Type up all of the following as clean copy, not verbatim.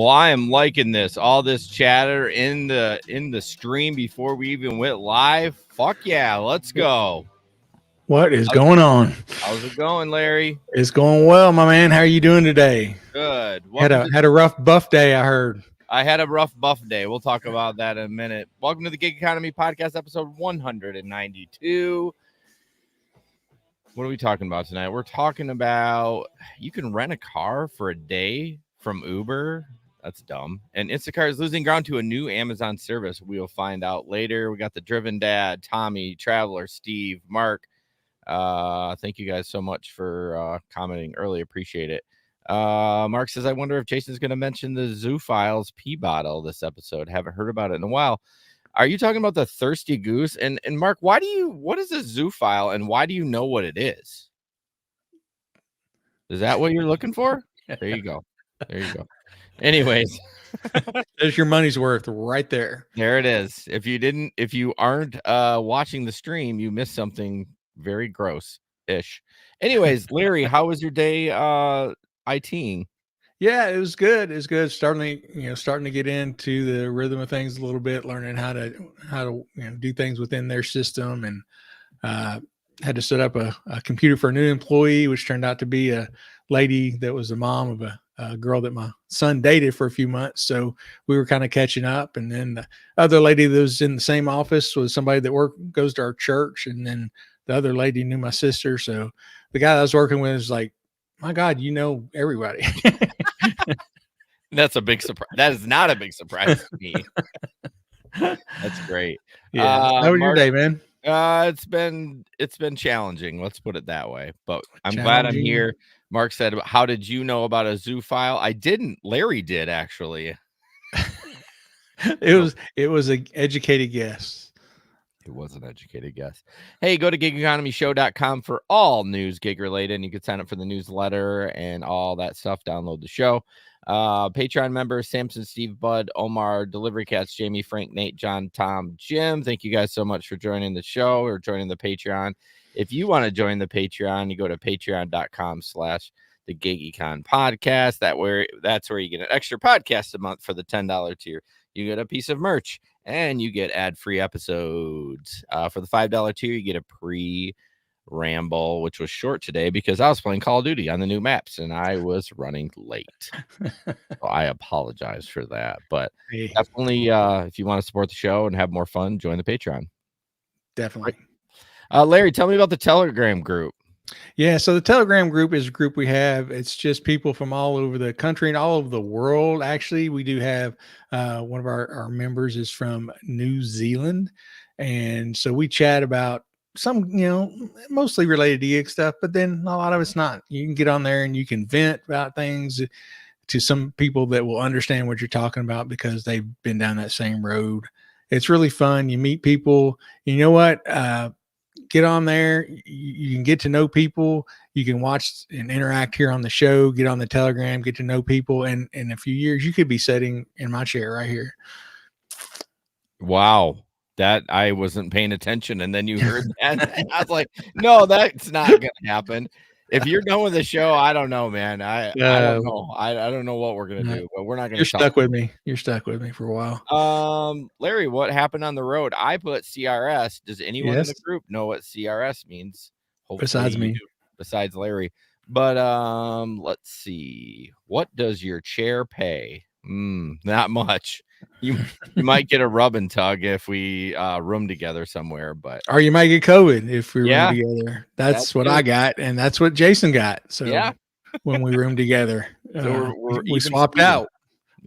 Well, I am liking this. All this chatter in the stream before we even went live. Fuck yeah, let's go. What is going on? How's it going, Larry? It's going well, my man. How are you doing today? Good. Had a rough buff day, I heard. I had a rough buff day. We'll talk about that in a minute. Welcome to the Gig Economy Podcast, episode 192. What are we talking about tonight? We're talking about you can rent a car for a day from Uber. That's dumb. And Instacart is losing ground to a new Amazon service. We will find out later. We got the Driven Dad, Tommy, Traveler, Steve, Mark. Thank you guys so much for commenting early. Appreciate it. Mark says, I wonder if Jason's going to mention the Zoo Files pee bottle this episode. Haven't heard about it in a while. Are you talking about the Thirsty Goose? And Mark, what is a Zoo File and why do you know what it is? Is that what you're looking for? There you go. Anyways, there's your money's worth right there. There it is. If you aren't watching the stream, you missed something very gross-ish. Anyways, Larry, how was your day ITing? Yeah, it was good. It's good. Starting to get into the rhythm of things a little bit, learning how to do things within their system, and had to set up a computer for a new employee, which turned out to be a lady that was the mom of a girl that my son dated for a few months. So we were kind of catching up. And then the other lady that was in the same office was somebody that goes to our church. And then the other lady knew my sister. So the guy that I was working with was like, my God, you know everybody. That's a big surprise. That is not a big surprise to me. That's great. Yeah. How was your day, man? It's been challenging. Let's put it that way. But I'm glad I'm here. Mark said, how did you know about a Zoo File? I didn't. Larry did, actually. It was an educated guess. It was an educated guess. Hey, go to gigeconomyshow.com for all news gig related. And you can sign up for the newsletter and all that stuff. Download the show. Patreon members, Samson, Steve, Bud, Omar, Delivery Cats, Jamie, Frank, Nate, John, Tom, Jim. Thank you guys so much for joining the show or joining the Patreon. If you want to join the Patreon, you go to patreon.com/the Gig Econ Podcast. That's where you get an extra podcast a month for the $10 tier. You get a piece of merch and you get ad-free episodes. For the $5 tier, you get a pre-ramble, which was short today because I was playing Call of Duty on the new maps and I was running late. So I apologize for that. But definitely, if you want to support the show and have more fun, join the Patreon. Definitely. Right. Larry, tell me about the Telegram group. Yeah, so the Telegram group is a group we have. It's just people from all over the country and all over the world. Actually, we do have one of our members is from New Zealand. And so we chat about some, mostly related to gig stuff, but then a lot of it's not. You can get on there and you can vent about things to some people that will understand what you're talking about because they've been down that same road. It's really fun. You meet people. You know what? Get on there. You can get to know people. You can watch and interact here on the show, get on the Telegram, get to know people. And in a few years, you could be sitting in my chair right here. Wow. That I wasn't paying attention. And then you heard that. And I was like, no, that's not going to happen. If you're done with the show, I don't know, man. I don't know. I don't know what we're going to do, but we're not going to. You're stuck with me. You're stuck with me for a while. Larry, what happened on the road? I put CRS. Does anyone in the group know what CRS means? Hopefully besides me. Besides Larry. But let's see. What does your chair pay? Not much. You might get a rub and tug if we room together somewhere, or you might get COVID if we room together. That's what I got, and that's what Jason got. So when we roomed together, so we swapped out.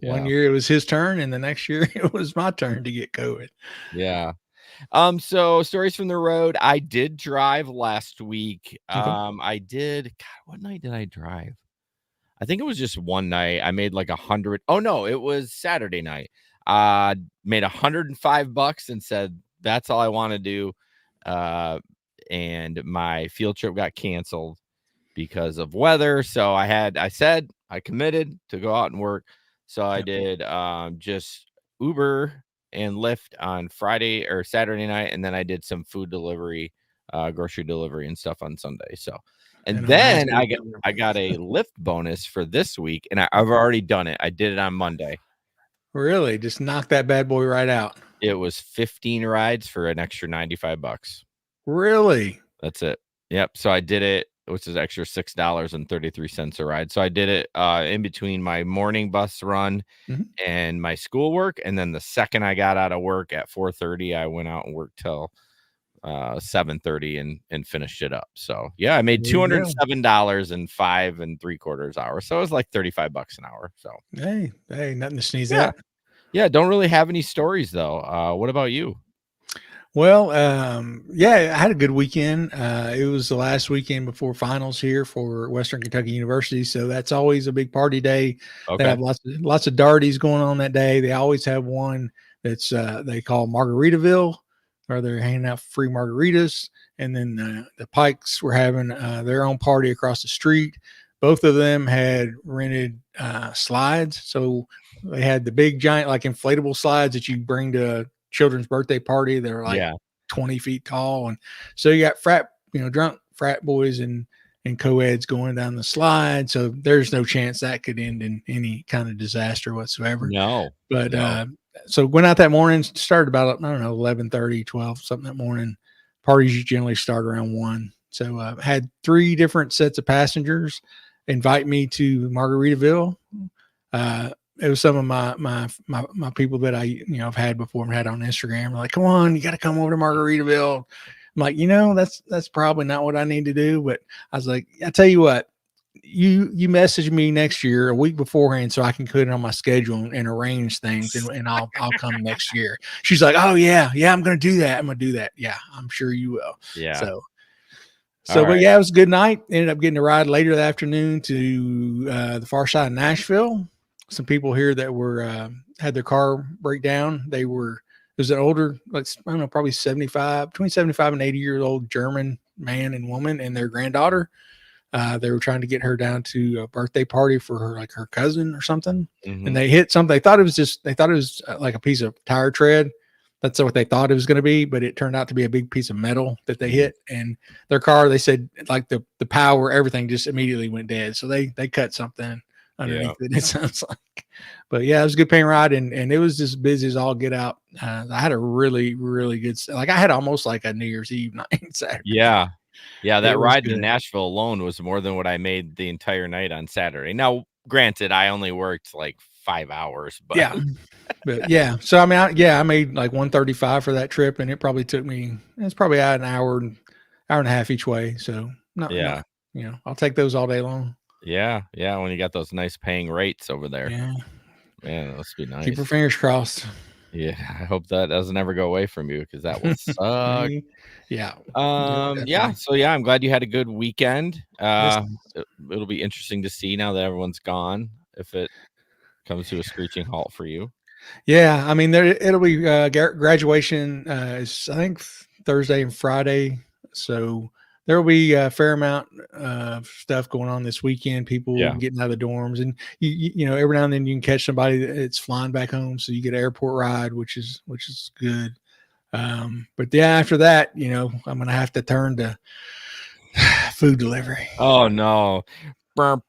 Yeah. 1 year it was his turn, and the next year it was my turn to get COVID. Yeah. So stories from the road. I did drive last week. I did. God, what night did I drive? I think it was just one night. I made like 100. Oh no, it was Saturday night. Made $105 and said that's all I want to do. And my field trip got canceled because of weather. So I said I committed to go out and work. So I did just Uber and Lyft on Friday or Saturday night, and then I did some food delivery grocery delivery and stuff on Sunday. So, and And a then massive I got a Lyft bonus for this week, and I've already done it. I did it on Monday. Really, just knock that bad boy right out. It was 15 rides for an extra $95. Really? That's it. Yep. So I did it, which is extra $6.33 a ride. So I did it in between my morning bus run and my schoolwork. And then the second I got out of work at 4:30, I went out and worked till 7:30 and finished it up. So yeah, I made $207 in 5 3/4 hours. So it was like $35 an hour. So hey, nothing to sneeze at. Yeah, don't really have any stories though. What about you? Well, yeah, I had a good weekend. It was the last weekend before finals here for Western Kentucky University, so that's always a big party day. Okay. They have lots of darties going on that day. They always have one that's they call Margaritaville, where they're handing out free margaritas. And then the Pikes were having their own party across the street. Both of them had rented slides, so they had the big giant like inflatable slides that you bring to a children's birthday party. They're like 20 feet tall. And so you got drunk frat boys and co-eds going down the slide. So there's no chance that could end in any kind of disaster whatsoever. No. But so went out that morning, started about, I don't know, 11:30, 12, something that morning. Parties generally start around 1. So had 3 different sets of passengers invite me to Margaritaville. It was some of my people that I, I've had before and had on Instagram. Like, come on, you got to come over to Margaritaville. I'm like, that's probably not what I need to do. But I was like, I tell you what, you message me next year a week beforehand so I can put it on my schedule and arrange things and I'll come next year. She's like, oh yeah, I'm going to do that. I'm going to do that. Yeah, I'm sure you will. Yeah. But yeah, it was a good night. Ended up getting a ride later that afternoon to the far side of Nashville. Some people here that were had their car break down. It was an older, like, I don't know, probably between 75 and 80 years old German man and woman and their granddaughter. They were trying to get her down to a birthday party for her cousin or something. And they hit something. They thought it was like a piece of tire tread. That's what they thought it was going to be, but it turned out to be a big piece of metal that they hit. And their car, they said, like the power, everything just immediately went dead. So they cut something underneath it, it sounds like. But yeah, it was a good paint ride, and it was just busy as all get out. I had a really, really good, like I had almost like a New Year's Eve night Saturday. Yeah. That ride to Nashville alone was more than what I made the entire night on Saturday. Now, granted, I only worked like 5 hours, but yeah. So I mean, I made like 135 for that trip, and it probably took me. It's probably an hour and a half each way. So I'll take those all day long. Yeah. When you got those nice paying rates over there. Yeah. Man, that must be nice. Keep your fingers crossed. Yeah, I hope that doesn't ever go away from you because that will suck. Yeah. So I'm glad you had a good weekend. It'll be interesting to see now that everyone's gone if it comes to a screeching halt for you. Yeah, I mean, it'll be graduation is I think Thursday and Friday, so there will be a fair amount of stuff going on this weekend. People getting out of the dorms, and you every now and then you can catch somebody that's flying back home, so you get an airport ride, which is good. But yeah, after that, I'm gonna have to turn to food delivery. Oh no! What's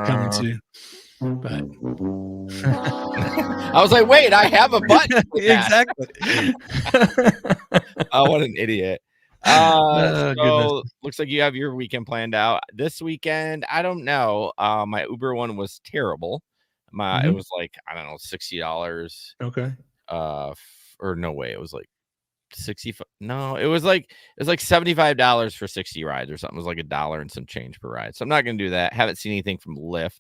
coming soon? But I was like, wait, I have a button. Exactly. Oh, what an idiot. So looks like you have your weekend planned out. This weekend, I don't know. My Uber one was terrible. It was like, I don't know, $60. Okay. Or no way, it was like 65. No, it was like $75 for 60 rides or something. It was like $1 and some change per ride. So I'm not gonna do that. Haven't seen anything from Lyft.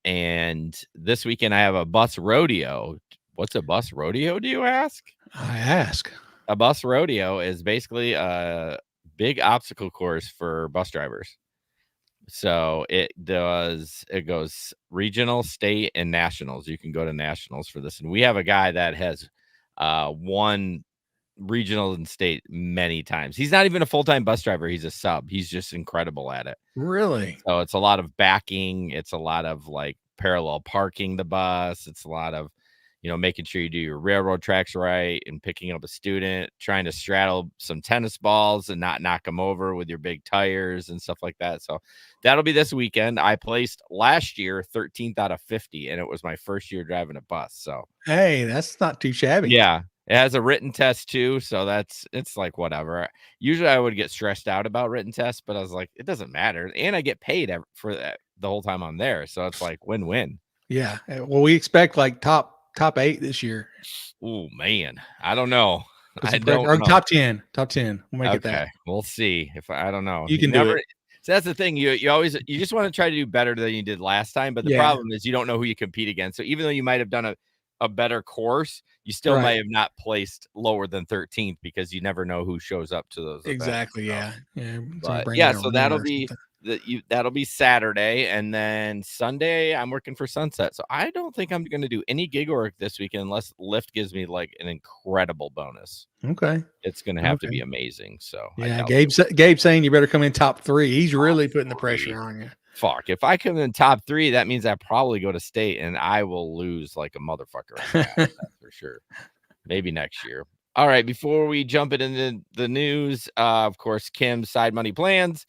And this weekend I have a bus rodeo. What's a bus rodeo, do you ask? I ask. A bus rodeo is basically a big obstacle course for bus drivers. So it goes regional, state, and nationals. You can go to nationals for this. And we have a guy that has won regional and state many times. He's not even a full-time bus driver. He's a sub. He's just incredible at it. Really? So it's a lot of backing. It's a lot of like parallel parking the bus. It's a lot of, making sure you do your railroad tracks right and picking up a student, trying to straddle some tennis balls and not knock them over with your big tires and stuff like that. So that'll be this weekend. I placed last year 13th out of 50, and it was my first year driving a bus. So hey, that's not too shabby. yeah, it has a written test too. So it's like whatever. Usually I would get stressed out about written tests, but I was like, it doesn't matter. And I get paid for that the whole time I'm there. So it's like win-win. Yeah. Well, we expect like top 8 this year. Oh man, I don't know. I Or don't know. top 10. We'll make it that. We'll see. If I don't know. You can do it. So that's the thing. You just want to try to do better than you did last time. But the problem is you don't know who you compete against. So even though you might have done a better course, you still might have not placed lower than 13th because you never know who shows up to those exactly events, so. So that'll be Saturday, and then Sunday I'm working for Sunset. So I don't think I'm going to do any gig work this weekend unless Lyft gives me like an incredible bonus. Okay, it's going to have to be amazing. So yeah, Gabe's saying you better come in top 3. He's really putting the pressure on you. Fuck, if I come in top 3, that means I probably go to state and I will lose like a motherfucker. That's for sure. Maybe next year. All right, before we jump into the news, of course, Kim's Side Money Plans.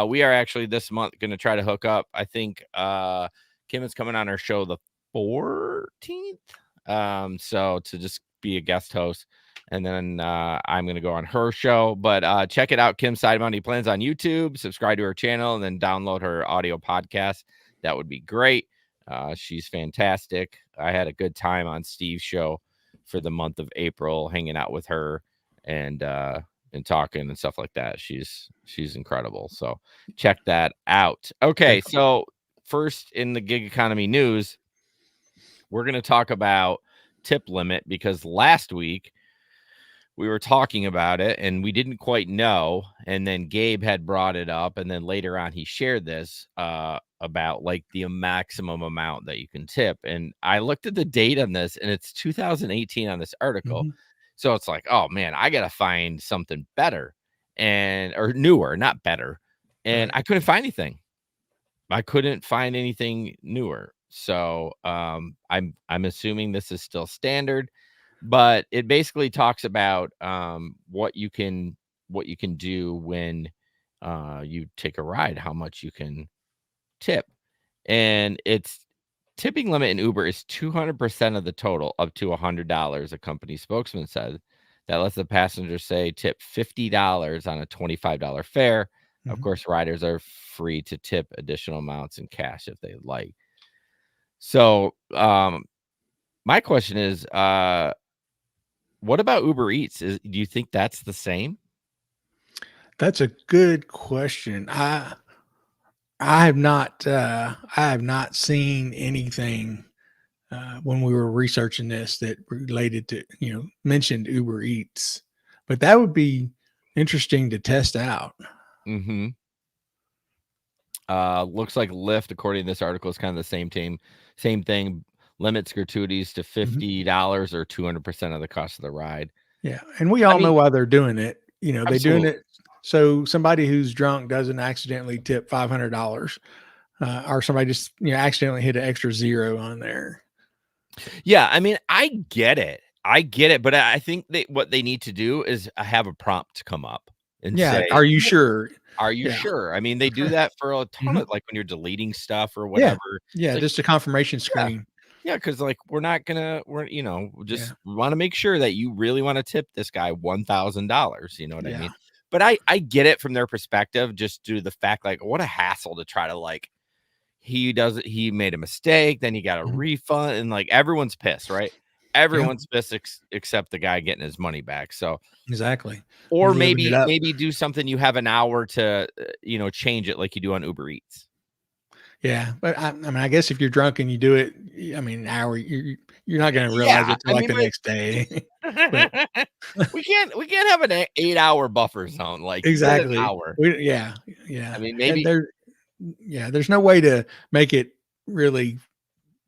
We are actually this month going to try to hook up. I think Kim is coming on our show the 14th. So to just be a guest host. And then I'm going to go on her show. But check it out, Kim's Side Money Plans on YouTube. Subscribe to her channel and then download her audio podcast. That would be great. She's fantastic. I had a good time on Steve's show for the month of April, hanging out with her and talking and stuff like that. She's incredible. So check that out. Okay, so first in the gig economy news, we're going to talk about tip limit because last week we were talking about it and we didn't quite know. And then Gabe had brought it up. And then later on, he shared this about like the maximum amount that you can tip. And I looked at the date on this and it's 2018 on this article. Mm-hmm. So it's like, oh man, I got to find something better or newer, not better. And I couldn't find anything. I couldn't find anything newer. So I'm assuming this is still standard. But it basically talks about what you can do when you take a ride, how much you can tip. And it's tipping limit in Uber is 200% of the total up to $100, a company spokesman said. That lets the passenger say tip $50 on a $25 fare. Mm-hmm. Of course, riders are free to tip additional amounts in cash if they like. So my question is, what about Uber Eats? Do you think that's the same? That's a good question. I have not seen anything when we were researching this that related to, mentioned Uber Eats, but that would be interesting to test out. Mm-hmm. Looks like Lyft, according to this article, is kind of the same thing. Limits gratuities to $50 or 200% of the cost of the ride. Yeah. And we all know why they're doing it. They're doing it so somebody who's drunk doesn't accidentally tip $500 or somebody just, accidentally hit an extra zero on there. Yeah. I mean, I get it. But I think what they need to do is have a prompt come up and say, are you sure? Are you sure? I mean, they do that for a ton of like when you're deleting stuff or whatever. Yeah. Just a confirmation screen. Yeah, because like we want to make sure that you really want to tip this guy $1,000. You know what I mean? But I get it from their perspective, just due to the fact, like, what a hassle to try to like he made a mistake, then he got a refund, and like everyone's pissed, right? Everyone's pissed except the guy getting his money back. So exactly. Or maybe do something you have an hour to change it like you do on Uber Eats. Yeah, but I guess if you're drunk and you do it, an hour, you're not going to realize it till the next day. we can't have an 8-hour buffer zone, like exactly. An hour. Yeah. I mean, maybe there's no way to make it really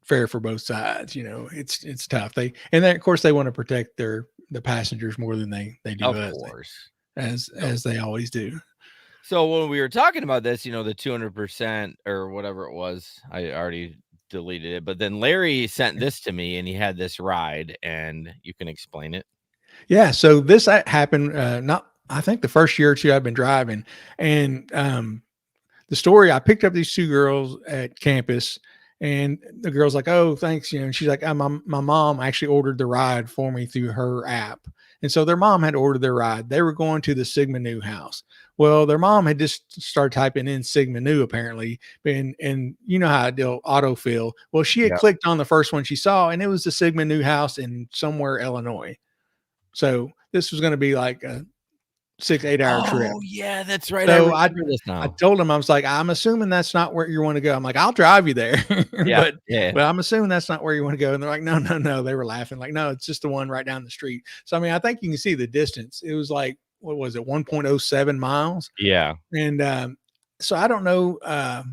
fair for both sides. It's tough. Of course they want to protect the passengers more than they do us, of course, as they always do. So when we were talking about this, the 200% or whatever it was, I already deleted it. But then Larry sent this to me, and he had this ride, and you can explain it. Yeah. So this happened, not, I think the first year or two I've been driving, and the story, I picked up these two girls at campus, and the girl's like, "Oh, thanks." And she's like, my mom actually ordered the ride for me through her app. And so their mom had ordered their ride. They were going to the Sigma Nu house. Well, their mom had just started typing in Sigma Nu apparently. And you know how they'll autofill. Well, she had Yeah. clicked on the first one she saw, and it was the Sigma Nu house in somewhere, Illinois. So this was going to be like a 6-8 hour trip. Oh, yeah, that's right. I So remember this I now. told him, I was like, I'm assuming that's not where you want to go. I'm like, I'll drive you there. Yeah, but yeah. but I'm assuming that's not where you want to go. And they're like, no, no, no. They were laughing, like, no, it's just the one right down the street. So I mean, I think you can see the distance. It was like, what was it, 1.07 miles? Yeah. And so I don't know. I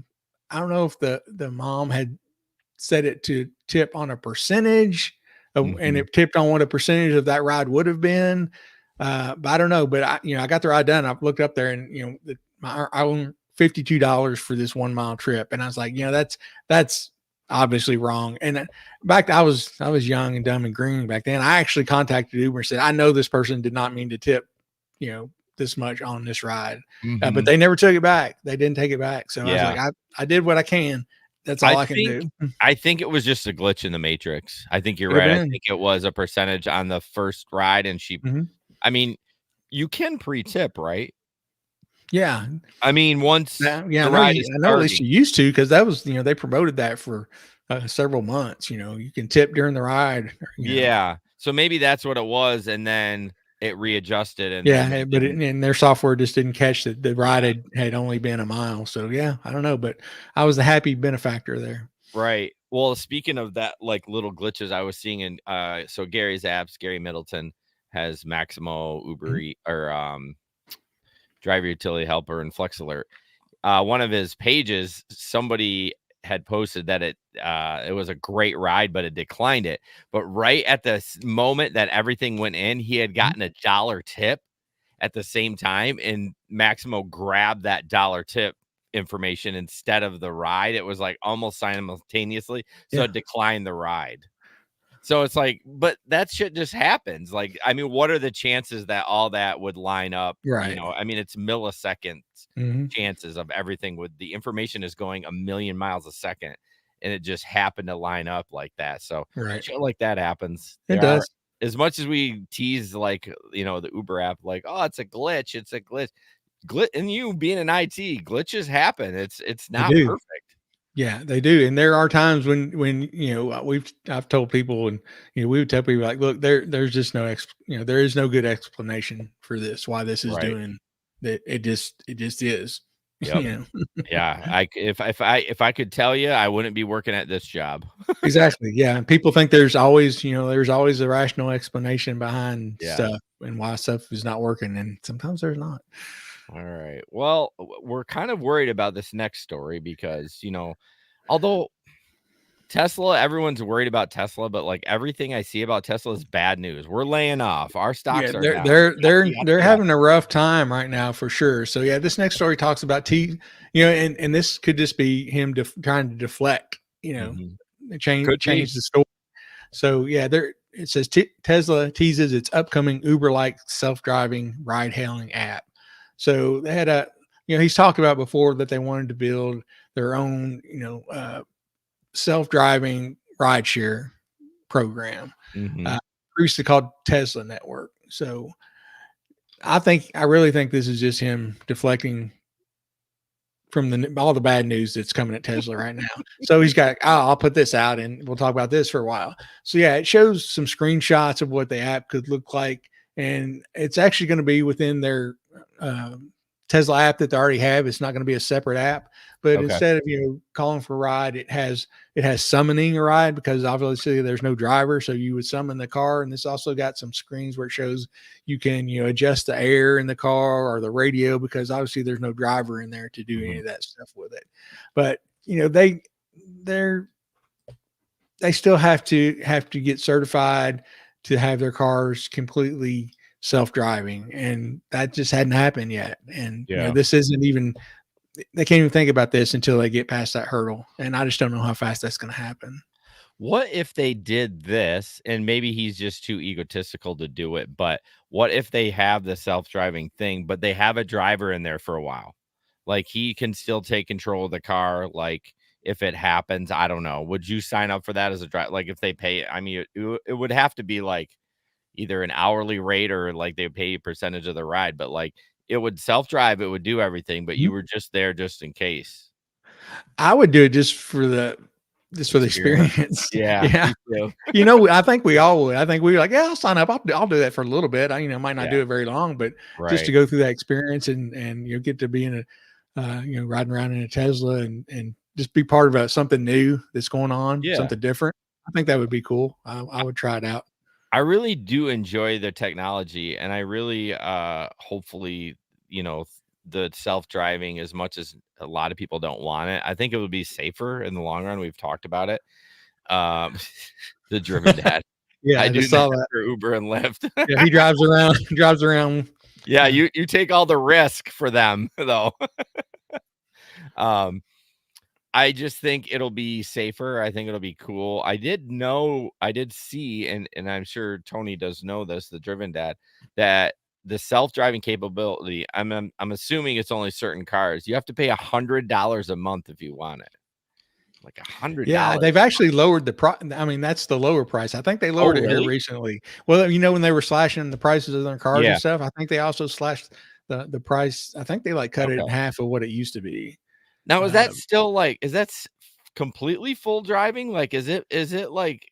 don't know if the mom had set it to tip on a percentage and Mhm. it tipped on what a percentage of that ride would have been. But I don't know. But I got the ride done. I looked up there, and I own $52 for this 1 mile trip, and I was like, that's obviously wrong. And back, I was young and dumb and green back then. I actually contacted Uber and said, I know this person did not mean to tip, this much on this ride, but Mhm. they never took it back. They didn't take it back. So I was Yeah. like, I did what I can. That's all I can do. I think it was just a glitch in the matrix. I think you're Could have right. I been. think it was a percentage on the first ride, and Mhm. I mean, you can pre-tip, right? Yeah. I mean, once Yeah, the I know ride is I know at least starting. you used to, because that was, they promoted that for several months. You can tip during the ride. Yeah. So maybe that's what it was, and then it readjusted, and then Yeah, it but didn't. and their software just didn't catch that the ride Yeah. had only been a mile. So yeah, I don't know, but I was the happy benefactor there. Right. Well, speaking of that, like little glitches I was seeing in so Gary's apps, Gary Middleton has Maximo, Uber Mhm. or Driver Utility Helper, and Flex Alert. One of his pages, somebody had posted that it was a great ride, but it declined it. But right at the moment that everything went in, he had Mhm. gotten a dollar tip at the same time, and Maximo grabbed that dollar tip information instead of the ride. It was like almost simultaneously, so Yeah, it declined the ride. So it's like, but that shit just happens. Like, I mean, what are the chances that all that would line up? right. I mean, it's milliseconds Mhm. chances of everything with the information is going a million miles a second, and it just happened to line up like that. So Right. shit like that happens. It There are, does. as much as we tease, like, the Uber app, like, oh, it's a glitch, and you being an IT, glitches happen. It's They not do. perfect. Yeah, they do. And there are times when I've told people, and we would tell people, like, look, there's just there is no good explanation for this, why this is Right. doing that. It just is. Yep. Yeah. If I could tell you, I wouldn't be working at this job. Exactly. Yeah. And people think there's always a rational explanation behind Yeah. stuff and why stuff is not working. And sometimes there's not. All right. Well, we're kind of worried about this next story because, although Tesla, everyone's worried about Tesla, but like everything I see about Tesla is bad news. We're laying off. Our Yeah, stocks are they're down. they're they're Yup, they're yup. having a rough time right now for sure. So yeah, this next story talks about and this could just be him trying to deflect, Mhm. Could change be. the story. So yeah, it says Tesla teases its upcoming Uber-like self-driving ride-hailing app. So they had he's talked about before that they wanted to build their own, self-driving rideshare program, Mhm. previously called Tesla Network. So I really think this is just him deflecting from all the bad news that's coming at Tesla right now. So he's got, I'll put this out and we'll talk about this for a while. So yeah, it shows some screenshots of what the app could look like, and it's actually going to be within their Tesla app that they already have. It's not going to be a separate app, but Okay. instead of calling for a ride, it has summoning a ride, because obviously there's no driver, so you would summon the car. And this also got some screens where it shows you can adjust the air in the car or the radio, because obviously there's no driver in there to do any Mhm. of that stuff with it. But they still have to get certified to have their cars completely self-driving, and that just hadn't happened yet. And Yeah. this isn't even they can't even think about this until they get past that hurdle. And I just don't know how fast that's going to happen. What if they did this, and maybe he's just too egotistical to do it, but what if they have the self-driving thing, but they have a driver in there for a while? Like, he can still take control of the car, like, if it happens, I don't know. Would you sign up for that as a driver? Like, if they pay, I mean, it would have to be, like, either an hourly rate or, like, they pay a percentage of the ride, but, like, it would self-drive, it would do everything, but you Mhm. were just there just in case. I would do it just for the Experiment. experience. Yeah, Yeah. me too. I think we all would. I think we were like, yeah, I'll sign up. I'll do that for a little bit. I might not Yeah, do it very long, but just to right. go through that experience and get to be in riding around in a Tesla and just be part of something new that's going on, Yeah. something different. I think that would be cool. I would try it out. I really do enjoy the technology, and I really, hopefully, the self-driving, as much as a lot of people don't want it, I think it would be safer in the long run. We've talked about it. Um, the driven dad. Yeah, I I do just that saw that. for Uber and Lyft. Yeah, he drives around, drives around. Yeah, Yeah. you take all the risk for them, though. Um, I just think it'll be safer. I think it'll be cool. I did see, and I'm sure Tony does know this, the driven dad, that the self-driving capability, I'm assuming it's only certain cars. You have to pay $100 a month if you want it. Like Yeah, $100. they've actually lowered the price. I mean, that's the lower price. I think they Oh, lowered it here really? recently. Well, when they were slashing the prices of their cars and Yeah. stuff, I think they also slashed the price. I think they like cut it Okay. in half of what it used to be. Now, is that Um, still like, completely full driving? Like, is it like,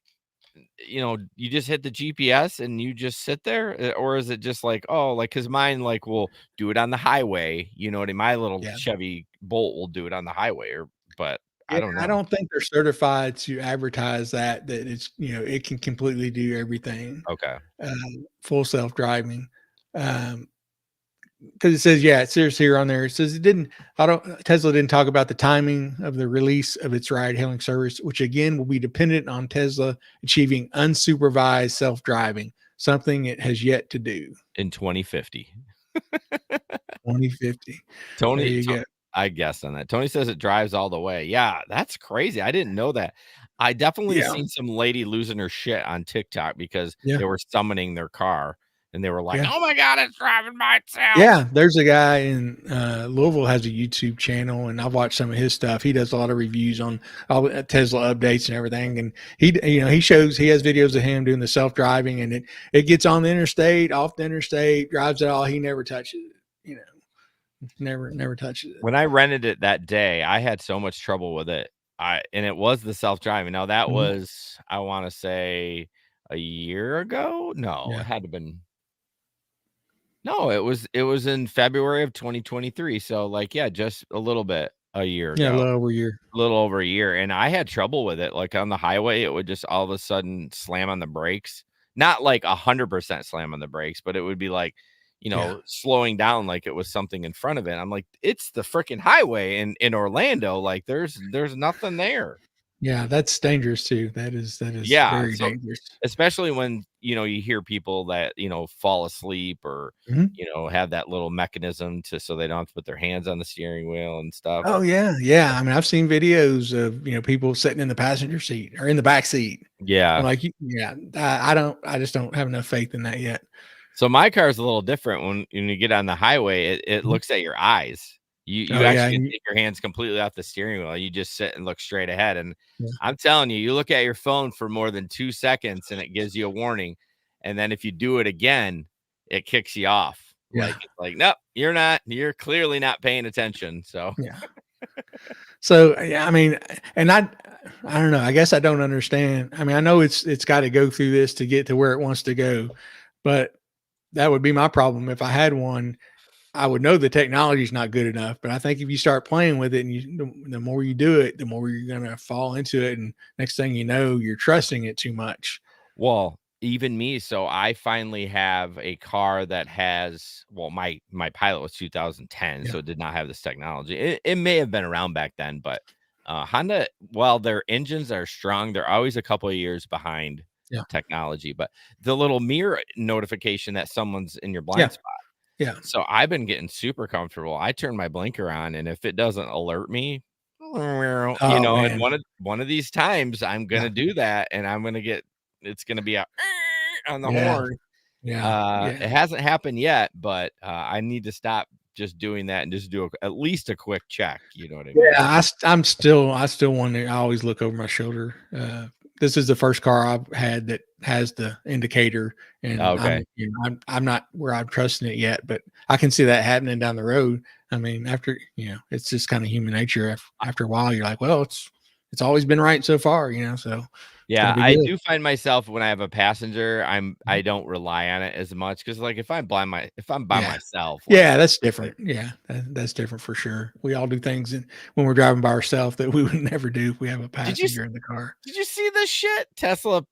you just hit the GPS and you just sit there? Or is it just like, oh, like, cause mine, like, will do it on the highway. You know what I mean? My little yeah, Chevy Bolt will do it on the highway, but I yeah. don't I know. don't think they're certified to advertise that it's it can completely do everything, Okay. full self driving. Um, because it says, yeah, it says here on there, it says it didn't, I don't, Tesla didn't talk about the timing of the release of its ride hailing service, which again will be dependent on Tesla achieving unsupervised self driving, something it has yet to do. In 2050. 2050. There Tony, you go. I guessed on that. Tony says it drives all the way. Yeah, that's crazy. I didn't know that. I definitely Yeah. seen some lady losing her shit on TikTok because Yeah. they were summoning their car and they were like, Yeah. "Oh my god, it's driving by itself." Yeah, there's a guy in Louisville has a YouTube channel, and I've watched some of his stuff. He does a lot of reviews on all the Tesla updates and everything. And he has videos of him doing the self driving, and it gets on the interstate, off the interstate, drives it all. He never touches it. Never touches it. When I rented it that day, I had so much trouble with it. And it was the self-driving. Now that Mhm. was, I want to say, a year ago. No, it Yeah, had to been. No, it was in February of 2023. So, like, yeah, just a little bit a year yeah, a ago. little over a year. A little over a year, and I had trouble with it. Like, on the highway, it would just all of a sudden slam on the brakes. Not like 100% slam on the brakes, but it would be like, Yeah, slowing down like it was something in front of it. I'm like, "It's the freaking highway in Orlando, like, there's nothing there." yeah, that's dangerous too. That is Yeah, very so dangerous. especially when, you hear people that, fall asleep or, Mhm. have that little mechanism so they don't have to put their hands on the steering wheel and stuff. Oh yeah, yeah. I mean, I've seen videos of people sitting in the passenger seat or in the back seat. I'm Yeah. like, yeah, I just don't have enough faith in that yet. So my car is a little different when you get on the highway, it Mhm. looks at your eyes. You Oh yeah, actually can and take your hands completely off the steering wheel. You just sit and look straight ahead, and yeah, I'm telling you, you look at your phone for more than 2 seconds and it gives you a warning, and then if you do it again, it kicks you off. yeah, Like, it's like, "Nope, you're clearly not paying attention." So, yeah. So yeah, I mean, and I don't know. I guess I don't understand. I mean, I know it's got to go through this to get to where it wants to go, but that would be my problem if I had one. I would know the technology is not good enough, but I think if you start playing with it and the more you do it, the more you're going to fall into it. And next thing you know, you're trusting it too much. well, even me, so I finally have a car that has, well, my Pilot was 2010, Yeah. so it did not have this technology. It may have been around back then, but Honda, while their engines are strong, they're always a couple of years behind Yeah. technology. But the little mirror notification that someone's in your Yeah. blind spot, Yeah. So I've been getting super comfortable. I turn my blinker on, and if it doesn't alert me, Oh and man. one of these times I'm gonna Yeah. do that, and it's gonna be a on the Yeah. horn. Yeah. Yeah. It hasn't happened yet, but I need to stop just doing that and just do at least a quick check. You know what I Yeah, mean? I still want to. I always look over my shoulder. This is the first car I've had that has the indicator, and Okay. I'm not where I'm trusting it yet, but I can see that happening down the road. I mean, after it's just kind of human nature. After a while, you're like, well, it's always been right so far, so it's gonna Yeah, be I good. do find myself when I have a passenger, I Mhm. don't rely on it as much because, like, if I'm by Yeah. myself, like, Yeah, that's different. Yeah, that's different for sure. We all do things when we're driving by ourselves that we would never do if we have a did you passenger in the car. did you see this shit? Tesla,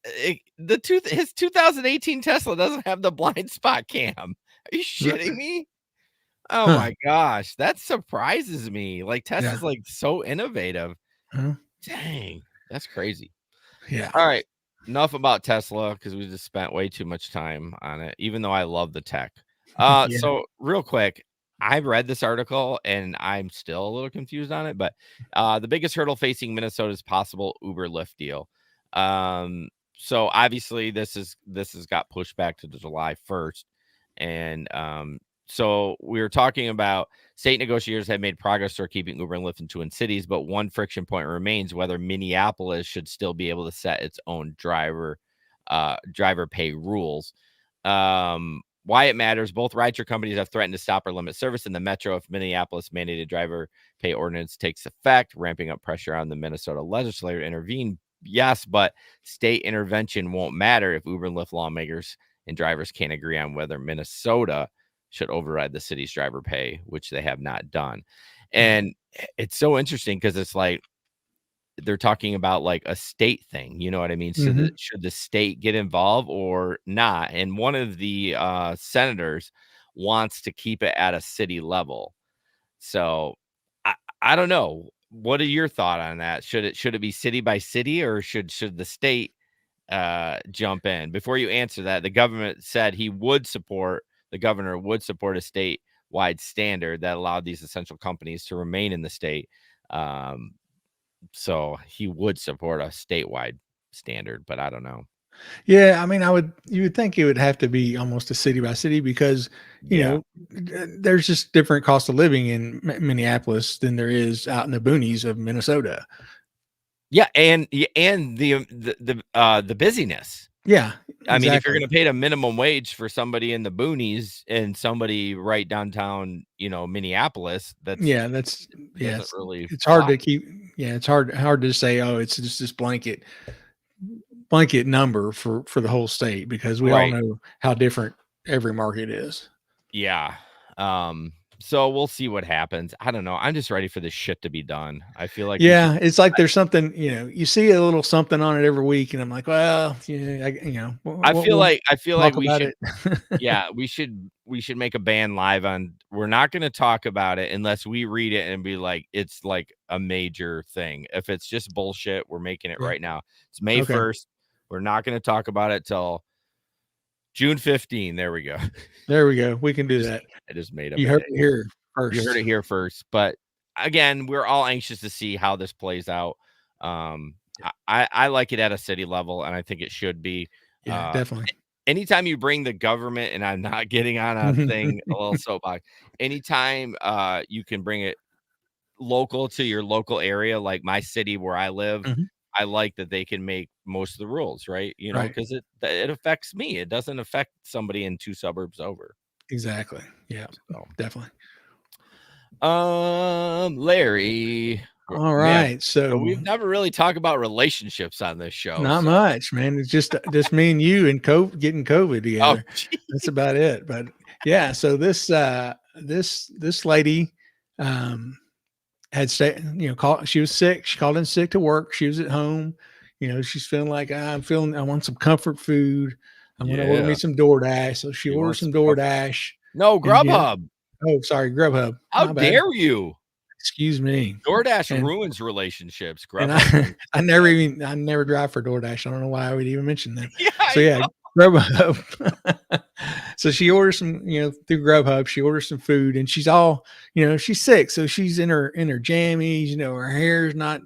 his 2018 Tesla doesn't have the blind spot cam. Are you shitting me? Oh Huh. my gosh, that surprises me. Like, Yeah. Tesla's, like, so innovative. Huh? Dang, that's crazy. Yeah. All right, enough about Tesla because we just spent way too much time on it, even though I love the tech. Yeah. So real quick, I read this article and I'm still a little confused on it, but the biggest hurdle facing Minnesota's possible Uber Lyft deal. Um, so obviously this has got pushed back to the July 1st, and so we were talking about state negotiators have made progress toward keeping Uber and Lyft in twin cities, but one friction point remains whether Minneapolis should still be able to set its own driver pay rules. Why it matters, both rideshare companies have threatened to stop or limit service in the metro if Minneapolis mandated driver pay ordinance takes effect, ramping up pressure on the Minnesota legislature to intervene. Yes, but state intervention won't matter if Uber and Lyft lawmakers and drivers can't agree on whether Minnesota should override the city's driver pay, which they have not done. And it's so interesting because it's like they're talking about like a state thing, you know what I mean? So Mhm. should the state get involved or not? And one of the senators wants to keep it at a city level. So I, I don't know. What are your thought on that? Should it be city by city or should the state jump in? Before you answer that, the governor would support a statewide standard that allowed these essential companies to remain in the state. Um, so he would support a statewide standard, but I don't know. Yeah, I mean, you would think it would have to be almost a city by city because, Yeah. there's just different cost of living in Minneapolis than there is out in the boonies of Minnesota. Yeah, and the busyness. Yeah, I mean, if you're exactly. gonna pay a minimum wage for somebody in the boonies and somebody right downtown, Minneapolis, Yeah, that's it yeah, doesn't really it's hard fly. to keep yeah, it's hard to say, oh, it's just this blanket number for the whole state because we all Right. know how different every market is. Yeah. So we'll see what happens. I don't know. I'm just ready for this shit to be done. I feel like we should Yeah, it's like there's something, you see a little something on it every week, and I'm like, well, yeah, I feel like talk we about should it. yeah, we should make a ban live on we're not gonna talk about it unless we read it and be like, it's like a major thing. If it's just bullshit, we're making it Yeah. right now. It's May Okay. 1st. We're not gonna talk about it till June 15. There we go. There we go. We can do Just that. I just made up You a heard day. it here You heard first. it here first. But again, we're all anxious to see how this plays out. Um, I like it at a city level, and I think it should be. Yeah, Uh, definitely. Anytime you bring the government, and I'm not getting on a thing, a little soapbox. Anytime you can bring it local to your local area, like my city where I live, Mhm. I like that they can make most of the rules, right? Right. Because it affects me. It doesn't affect somebody in two suburbs over. Exactly. Yeah, So definitely. Larry, All man, right. So we've never really talked about relationships on this show, not so much, man. It's just me and you and getting COVID oh, together. gee. That's about it. But yeah, so this lady had stayed, she was sick. She called in sick to work. She was at home. She's feeling like I want some comfort food. I'm gonna order me Yeah, some DoorDash. So she you ordered want some some comfort. DoorDash No, and GrubHub. oh, sorry, GrubHub. How My bad. dare you? Excuse me. DoorDash And ruins relationships. and GrubHub brings I them never together. even I never drive for DoorDash. I don't know why I would even mention them. Yeah, So I yeah, know. GrubHub. So she orders some, through GrubHub, she orders some food, and she's all, she's sick. So she's in her jammies, her hair's not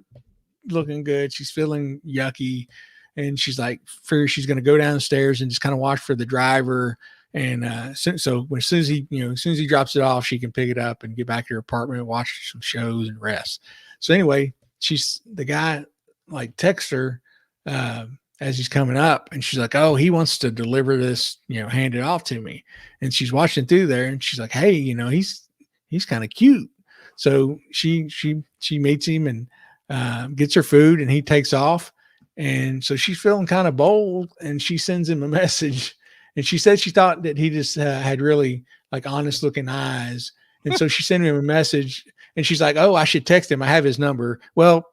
looking good. She's feeling yucky. And she's like, figures she's going to go downstairs and just kind of watch for the driver. And so as soon as he drops it off, she can pick it up and get back to her apartment, watch some shows and rest. So anyway, the guy like texts her as he's coming up, and she's like, oh, he wants to deliver this, hand it off to me. And she's watching through there, and she's like, hey, he's kind of cute. So she meets him and gets her food, and he takes off. And so she's feeling kind of bold, and she sends him a message. And she said she thought that he just had really like honest looking eyes. And so she sent him a message, and she's like, oh, I should text him. I have his number. Well,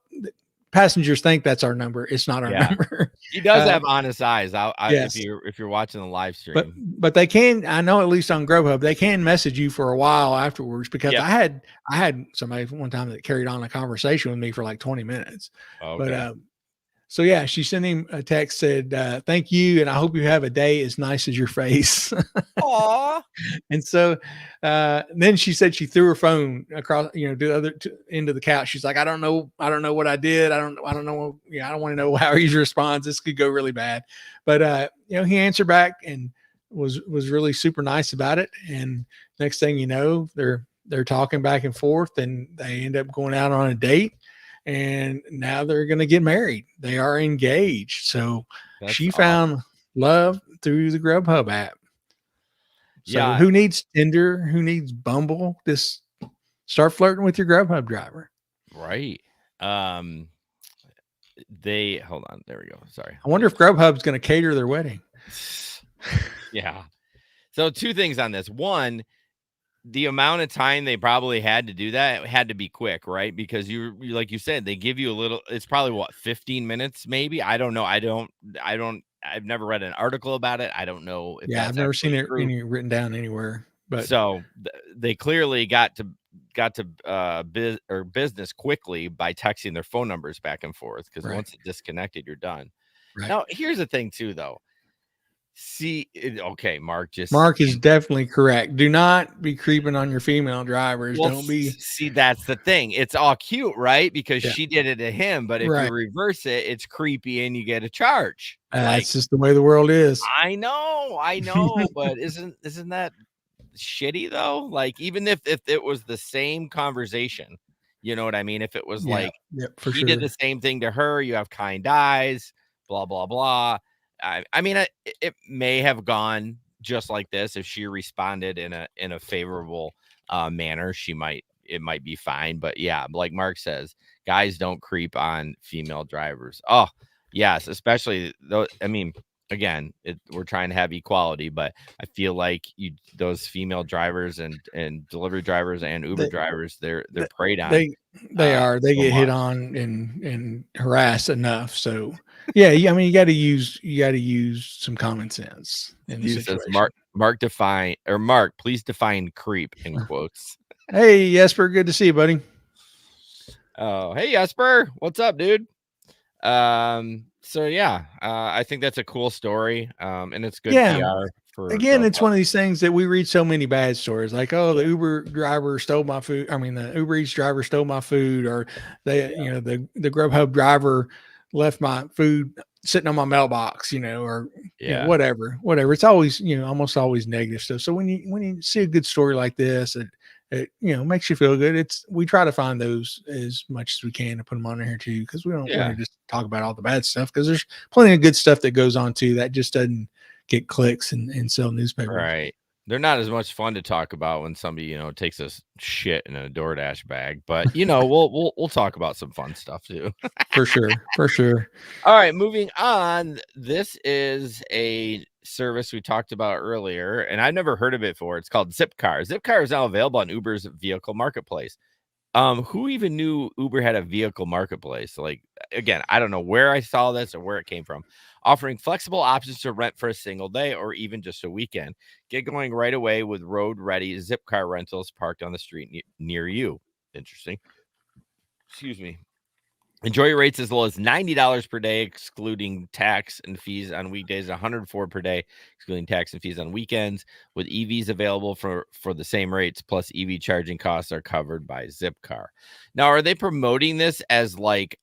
passengers think that's our number. It's not our number. He does have honest eyes. Yes. If you're watching the live stream, but they can, I know, at least on GrubHub, they can message you for a while afterwards, because I had somebody one time that carried on a conversation with me for like 20 minutes. Okay. But so yeah, she sent him a text, said, thank you, and I hope you have a day as nice as your face. Aww. And so then she said she threw her phone across, to the other end of the couch. She's like, I don't know what I did. I don't know. Yeah, I don't want to know how he responds. This could go really bad. But he answered back and was really super nice about it. And next thing you know, they're talking back and forth, and they end up going out on a date. And now they're going to get married. They are engaged. So she found love through the GrubHub app. So who needs Tinder? Who needs Bumble? Just start flirting with your GrubHub driver. Right. Hold on. There we go. Sorry. I wonder if GrubHub's going to cater their wedding. Yeah. So 2 things on this. One, the amount of time they probably had to do that had to be quick, right? Because you like you said, they give you a little, it's probably 15 minutes, maybe. I don't know. I've never read an article about it. I don't know. I've never seen it written down anywhere, but so they clearly got to business quickly by texting their phone numbers back and forth. Cause once it's disconnected, you're done. Right. Now here's the thing too, though. Okay, Mark is definitely correct. Do not be creeping on your female drivers. Don't be. See, that's the thing. It's all cute, right? Because she did it to him. But if you reverse it, it's creepy and you get a charge. That's just the way the world is. I know. But isn't that shitty though? Like, even if it was the same conversation, you know what I mean? If it was he did the same thing to her, you have kind eyes, blah, blah, blah. I mean, it may have gone just like this. If she responded in a favorable manner, it might be fine. But yeah, like Mark says, guys don't creep on female drivers. Oh yes, especially though. I mean, again, we're trying to have equality, but I feel like those female drivers and delivery drivers and Uber drivers, they're preyed on. They get hit on and harassed enough. So yeah, I mean, you got to use some common sense in this situation. Mark, please define creep in quotes. Hey Jesper, good to see you, buddy. Oh, hey Jesper, what's up, dude? So yeah, I think that's a cool story. And it's good PR. It's one of these things that we read so many bad stories, like, oh, the Uber driver stole my food. I mean, the Uber Eats driver stole my food, or the GrubHub driver left my food sitting on my mailbox, or whatever. It's always, almost always negative stuff. So when you see a good story like this, it makes you feel good. We try to find those as much as we can and put them on here too, because we don't want to just talk about all the bad stuff, because there's plenty of good stuff that goes on too that just doesn't get clicks and sell newspapers. Right. They're not as much fun to talk about when somebody, takes a shit in a DoorDash bag, but we'll talk about some fun stuff too. For sure. All right, moving on. This is a service we talked about earlier, and I've never heard of it before. It's called Zipcar. Zipcar is now available on Uber's vehicle marketplace. Who even knew Uber had a vehicle marketplace? Like, again, I don't know where I saw this or where it came from. Offering flexible options to rent for a single day or even just a weekend. Get going right away with road-ready Zipcar rentals parked on the street near you. Interesting. Excuse me. Enjoy rates as low as $90 per day, excluding tax and fees on weekdays, $104 per day, excluding tax and fees on weekends, with EVs available for the same rates, plus EV charging costs are covered by Zipcar. Now, are they promoting this as like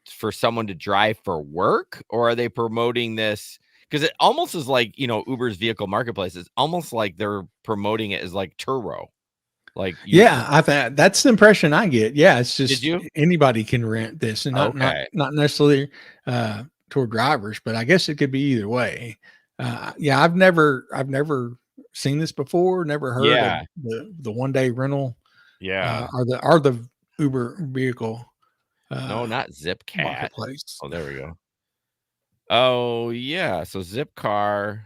for someone to drive for work, or are they promoting this? Because it almost is like, Uber's vehicle marketplace. It's almost like they're promoting it as like Turo. Like Yeah, I think that's the impression I get. Yeah, it's did just you? anybody can rent this, and Okay. not necessarily toward drivers, but I guess it could be either way. Yeah, I've never seen this before. Never heard of Yeah. the 1 day rental Yeah. or the Uber vehicle No, not Zipcat. marketplace. Oh, there we go. Oh, yeah. So Zipcar.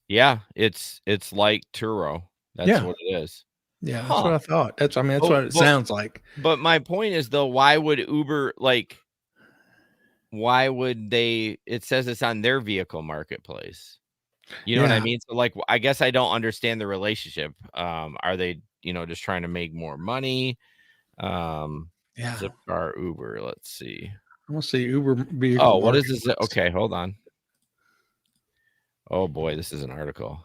Yeah, it's like Turo. That's Yeah, what it is. yeah, that's Huh. what I thought. That's Oh, what it sounds like. but my point is though, why would Uber why would they it says it's on their vehicle marketplace. You know what I Yeah, mean? So like I guess I don't understand the relationship. Are they, just trying to make more money? Um yeah. Zipcar Uber, let's see. I want to see Uber vehicle Oh, what is this? marketplace. Okay, hold on. Oh boy, this is an article.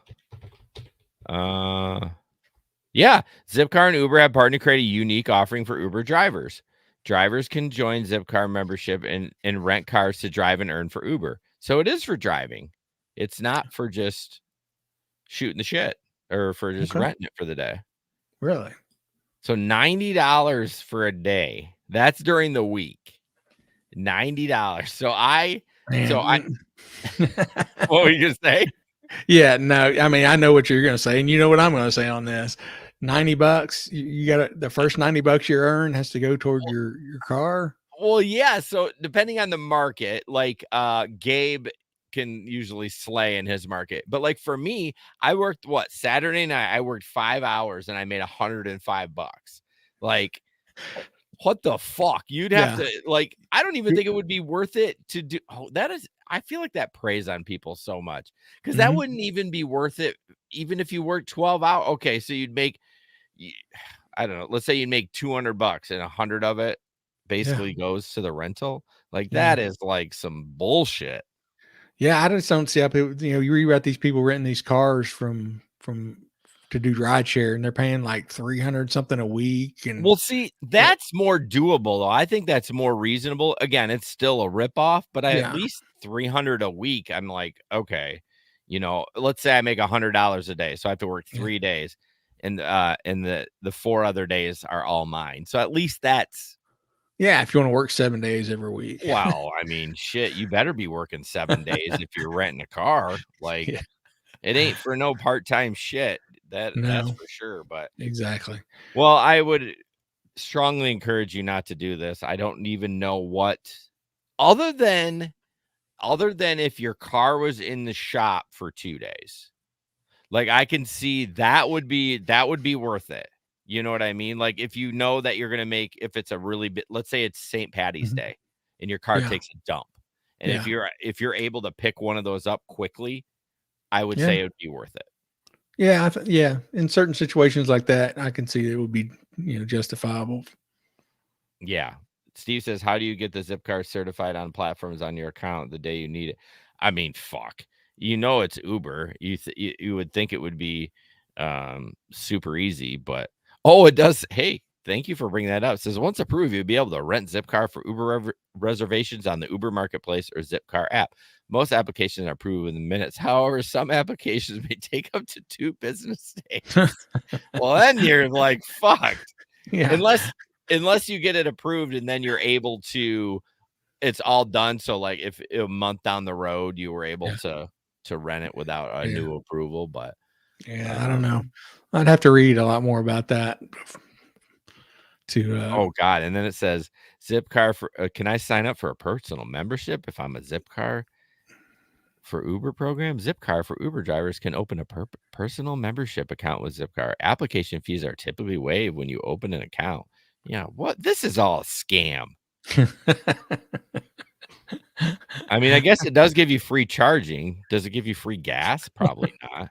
Yeah, Zipcar and Uber have partnered to create a unique offering for Uber drivers. Drivers can join Zipcar membership and rent cars to drive and earn for Uber. So it is for driving. It's not for just shooting the shit or for just Okay, renting it for the day. really? So $90 for a day. That's during the week. $90. So I Man. what were you gonna say? Yeah, no, I mean, I know what you're gonna say, and you know what I'm gonna say on this. $90, you gotta the first $90 you earn has to go toward your car. Well, yeah. So depending on the market, like Gabe can usually slay in his market. But like for me, I worked Saturday night, I worked 5 hours and I made $105. Like, what the fuck? You'd have Yeah. to like, I don't even You think it would be worth it to do. Oh, that is, I feel like that preys on people so much because that mhm, wouldn't even be worth it, even if you work 12 hours. Okay, so you'd make y- I don't know, let's say you make $200 and 100 of it yeah, basically goes to the rental. Like yeah. that is like some bullshit. Yeah, I just don't see how people, you read about these people renting these cars from to do ride share, and they're paying like 300 something a week, and Well, see, yeah, that's more doable though. I think that's more reasonable. Again, it's still a ripoff, but I at yeah, least 300 a week. I'm like, okay, let's say I make $100 a day, so I have to work yeah. 3 days, and the 4 other days are all mine. So at least that's Yeah, if you wanna work 7 days every week. wow. I mean, shit, you better be working 7 days if you're renting a car. Like Yeah, it ain't for no part-time shit. That's no, for sure. But exactly. well, I would strongly encourage you not to do this. I don't even know what other than if your car was in the shop for 2 days. Like I can see that would be worth it. You know what I mean? Like if you know that you're going to make if it's a really bit, let's say it's St. Patty's Mhm. Day and your car Yeah, takes a dump. And if yeah, you're able to pick one of those up quickly, I would yeah. say it would be worth it. Yeah, yeah, in certain situations like that, I can see it would be, justifiable. Yeah. Steve says, "How do you get the Zipcar certified on platforms on your account the day you need it?" I mean, fuck. It's Uber. You would think it would be super easy, but oh, it does. Hey, thank you for bringing that up. It says once approved, you'll be able to rent Zipcar for Uber reservations on the Uber Marketplace or Zipcar app. Most applications are approved within minutes. However, some applications may take up to 2 business days. Well, then you're like fucked. Yeah, Unless you get it approved and then you're able to it's all done. So like if a month down the road you were able yeah, to rent it without a yeah, new approval, but yeah, I don't know. um I'd have to read a lot more about that to, oh god, and then it says Zipcar for can I sign up for a personal membership if I'm a Zipcar for Uber program? Zipcar for Uber drivers can open a personal membership account with Zipcar. Application fees are typically waived when you open an account. Yeah, what? This is all a scam. I mean, I guess it does give you free charging. Does it give you free gas? Probably not.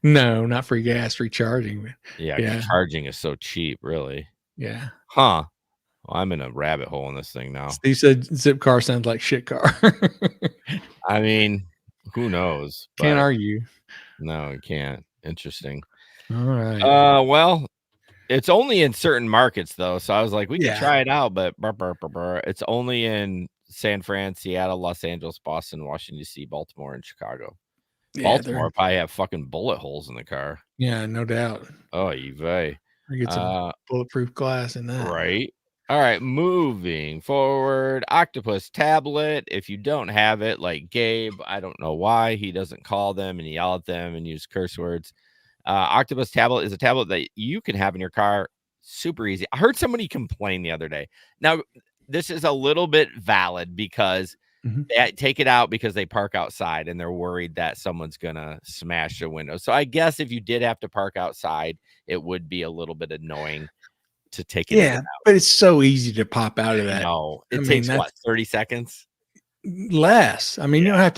No, not free gas, free charging, but Yeah, because yeah, charging is so cheap, really. yeah. Huh. I'm in a rabbit hole in this thing now. Steve said Zipcar sounds like shit car. I mean, who knows? Can't But argue. no, you can't. Interesting. All right. Well, it's only in certain markets though, so I was like, we could Yeah. try it out, but it's only in San Fran, Seattle, Los Angeles, Boston, Washington D.C., Baltimore, and Chicago. Yeah, Baltimore probably have fucking bullet holes in the car. yeah, no doubt. Oh, you vey. Or get some bulletproof glass in that. Right. All right, moving forward. Octopus Tablet. If you don't have it, like Gabe, I don't know why he doesn't call them and yell at them and use curse words. Octopus Tablet is a tablet that you can have in your car. Super easy. I heard somebody complain the other day. Now, this is a little bit valid because they take it out because they park outside and they're worried that someone's gonna smash the window. So I guess if you did have to park outside, it would be a little bit annoying to take it in and out. But it's so easy to pop out of that. No, it takes what, 30 seconds? Less. I mean, you don't have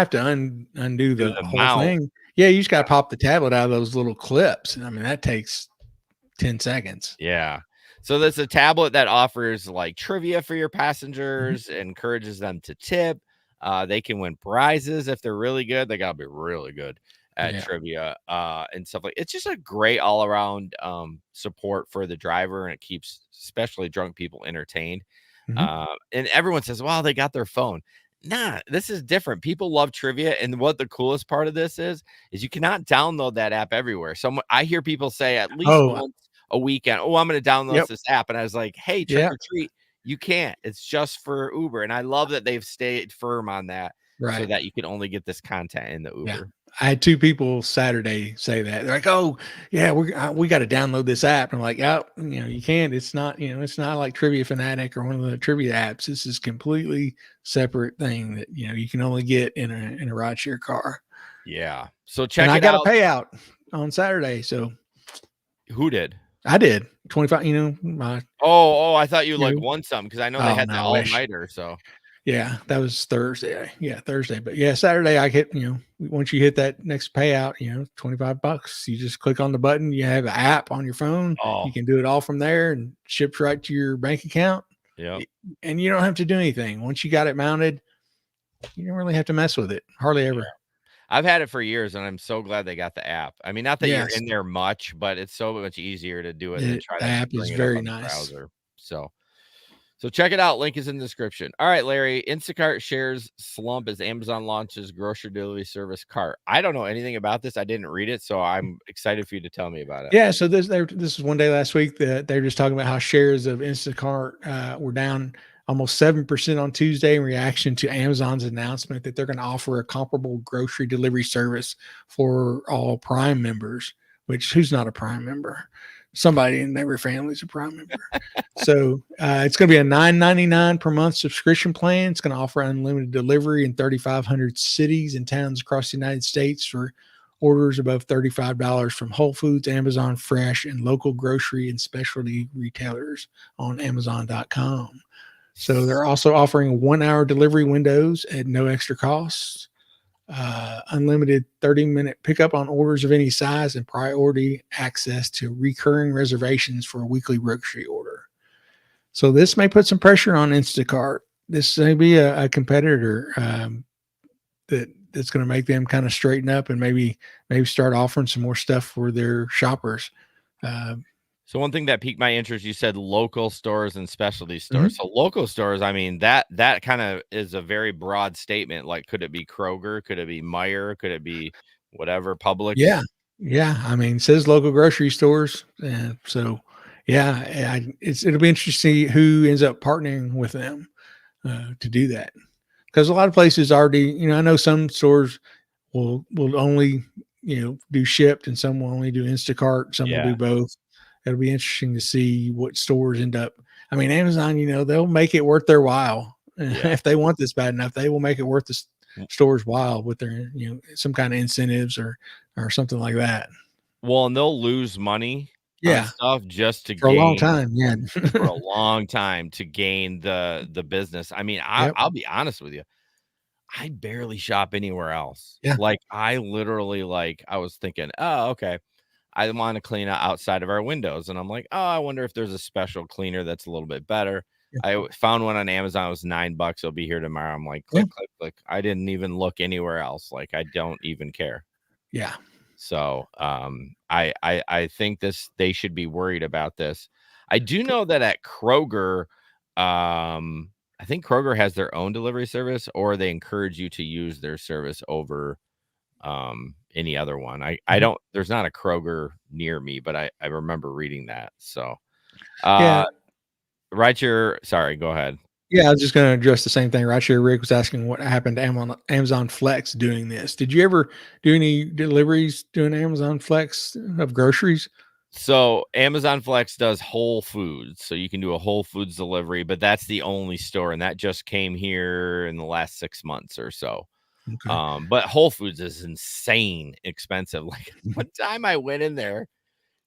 to undo the whole mount. thing. Yeah, you just got to pop the tablet out of those little clips. And I mean, that takes 10 seconds. Yeah. So there's a tablet that offers like trivia for your passengers, encourages them to tip. They can win prizes if they're really good. They gotta be really good at trivia and stuff like. It's just a great all around support for the driver, and it keeps especially drunk people entertained. And everyone says, "Well, they got their phone." Nah, this is different. People love trivia, and what the coolest part of this is you cannot download that app everywhere. So I hear people say at least once a weekend, "Oh, I'm going to download this app," and I was like, "Hey, trick or treat, you can't. It's just for Uber." And I love that they've stayed firm on that, so that you can only get this content in the Uber. Yeah. I had 2 people Saturday say that. They're like, "Oh, yeah, we got to download this app." And I'm like, "Oh, you can't. It's not, it's not like Trivia Fanatic or one of the trivia apps. This is completely separate thing that, you can only get in a rideshare car." Yeah. So check and it out. I got a payout on Saturday. So who did? I did 25, I thought you like won something because I know they had the all-nighter. So yeah, that was Thursday. Yeah, Thursday. But yeah, Saturday I hit, once you hit that next payout, $25. You just click on the button. You have an app on your phone. You can do it all from there and ships right to your bank account. Yeah. And you don't have to do anything. Once you got it mounted, you don't really have to mess with it. Hardly ever. Yeah. I've had it for years, and I'm so glad they got the app. I mean, not that you're in there much, but it's so much easier to do it than try to the app is very nice. Browser. So check it out. Link is in the description. All right, Larry. Instacart shares Slump as Amazon launches grocery delivery service cart. I don't know anything about this. I didn't read it, so I'm excited for you to tell me about it. Yeah. So this is one day last week that they were just talking about how shares of Instacart were down almost 7% on Tuesday in reaction to Amazon's announcement that they're going to offer a comparable grocery delivery service for all Prime members, which who's not a Prime member? Somebody in every family is a Prime member. So it's going to be a $9.99 per month subscription plan. It's going to offer unlimited delivery in 3,500 cities and towns across the United States for orders above $35 from Whole Foods, Amazon Fresh, and local grocery and specialty retailers on Amazon.com. So they're also offering 1-hour delivery windows at no extra cost, unlimited 30-minute pickup on orders of any size, and priority access to recurring reservations for a weekly grocery order. So this may put some pressure on Instacart. This may be a competitor that's going to make them kind of straighten up and maybe start offering some more stuff for their shoppers. So one thing that piqued my interest, you said local stores and specialty stores. So local stores, I mean, that kind of is a very broad statement. Like, could it be Kroger? Could it be Meijer? Could it be whatever, Publix? Yeah. Yeah. I mean, it says local grocery stores. So yeah, it'll be interesting to see who ends up partnering with them to do that. Because a lot of places already, I know some stores will only, do shipped, and some will only do Instacart. Some will do both. It'll be interesting to see what stores end up. I mean, Amazon, they'll make it worth their while. If they want this bad enough, they will make it worth the store's while with their, some kind of incentives or something like that. Well, and they'll lose money on stuff just to for a long time. Yeah. For a long time to gain the business. I mean, I'll be honest with you. I barely shop anywhere else. Yeah. Like I literally I was thinking, oh, okay. I want to clean outside of our windows. And I'm like, oh, I wonder if there's a special cleaner that's a little bit better. Yeah. I found one on Amazon. It was $9. It'll be here tomorrow. I'm like, Yeah. click, click, click. I didn't even look anywhere else. Like, I don't even care. Yeah. So I think they should be worried about this. I do know that at Kroger, I think Kroger has their own delivery service, or they encourage you to use their service over any other one. I don't, there's not a Kroger near me, but I remember reading that. So Yeah. sorry, go ahead. Yeah, I was just going to address the same thing. Right here, Rick was asking what happened to Amazon Flex doing this. Did you ever do any deliveries doing Amazon Flex of groceries? So Amazon Flex does Whole Foods. So you can do a Whole Foods delivery, but that's the only store. And that just came here in the last 6 months or so. Okay. But Whole Foods is insane expensive. Like one time I went in there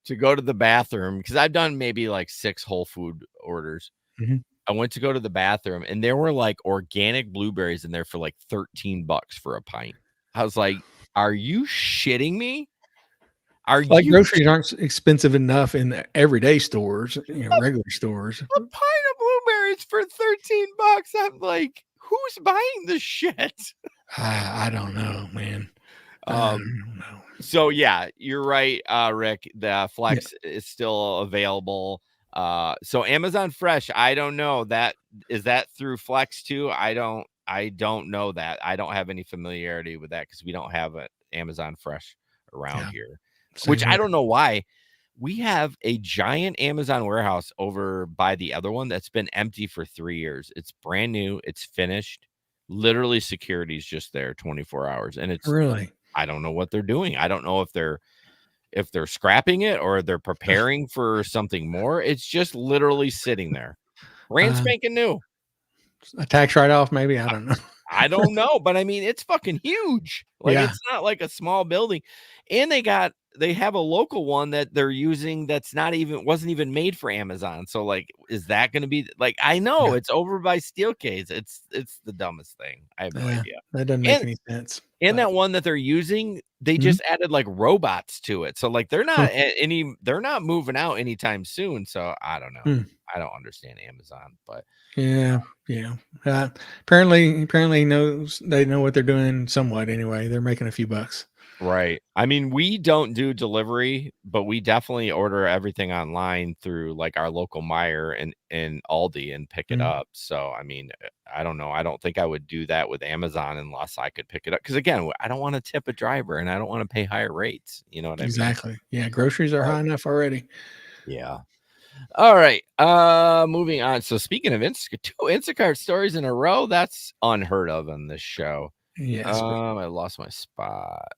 to go to the bathroom, because I've done maybe like 6 Whole Food orders. Mm-hmm. I went to go to the bathroom and there were like organic blueberries in there for like $13 for a pint. I was like, are you shitting me? Like groceries aren't expensive enough in the everyday stores, regular stores. A pint of blueberries for $13? I'm like, who's buying this shit? I don't know, man. I don't know. So yeah, you're right, Rick. The Flex is still available. So Amazon Fresh, I don't know that is that through Flex too. I don't know that. I don't have any familiarity with that because we don't have an Amazon Fresh around here. Which I don't know why. We have a giant Amazon warehouse over by the other one that's been empty for 3 years. It's brand new. It's finished. Literally security's just there 24 hours. And it's really, I don't know what they're doing. I don't know if they're scrapping it or they're preparing for something more. It's just literally sitting there. Brand spanking new. A tax write-off, maybe. I don't know. I don't know, but I mean, it's fucking huge. Like it's not like a small building. And they have a local one that they're using that's wasn't even made for Amazon. So like, is that going to be like, I know it's over by Steelcase. It's the dumbest thing. I have no idea. That doesn't make any sense. And that one that they're using, they just added like robots to it. So like, they're not moving out anytime soon. So I don't know. I don't understand Amazon, but yeah. Apparently they know what they're doing somewhat anyway. They're making a few bucks. Right. I mean, we don't do delivery, but we definitely order everything online through like our local Meijer and Aldi and pick it up. So, I mean, I don't know. I don't think I would do that with Amazon unless I could pick it up. Because again, I don't want to tip a driver and I don't want to pay higher rates. You know what I mean? Exactly. Yeah. Groceries are high enough already. Yeah. All right. Moving on. So speaking of 2 Instacart stories in a row, that's unheard of on this show. Yes. I lost my spot.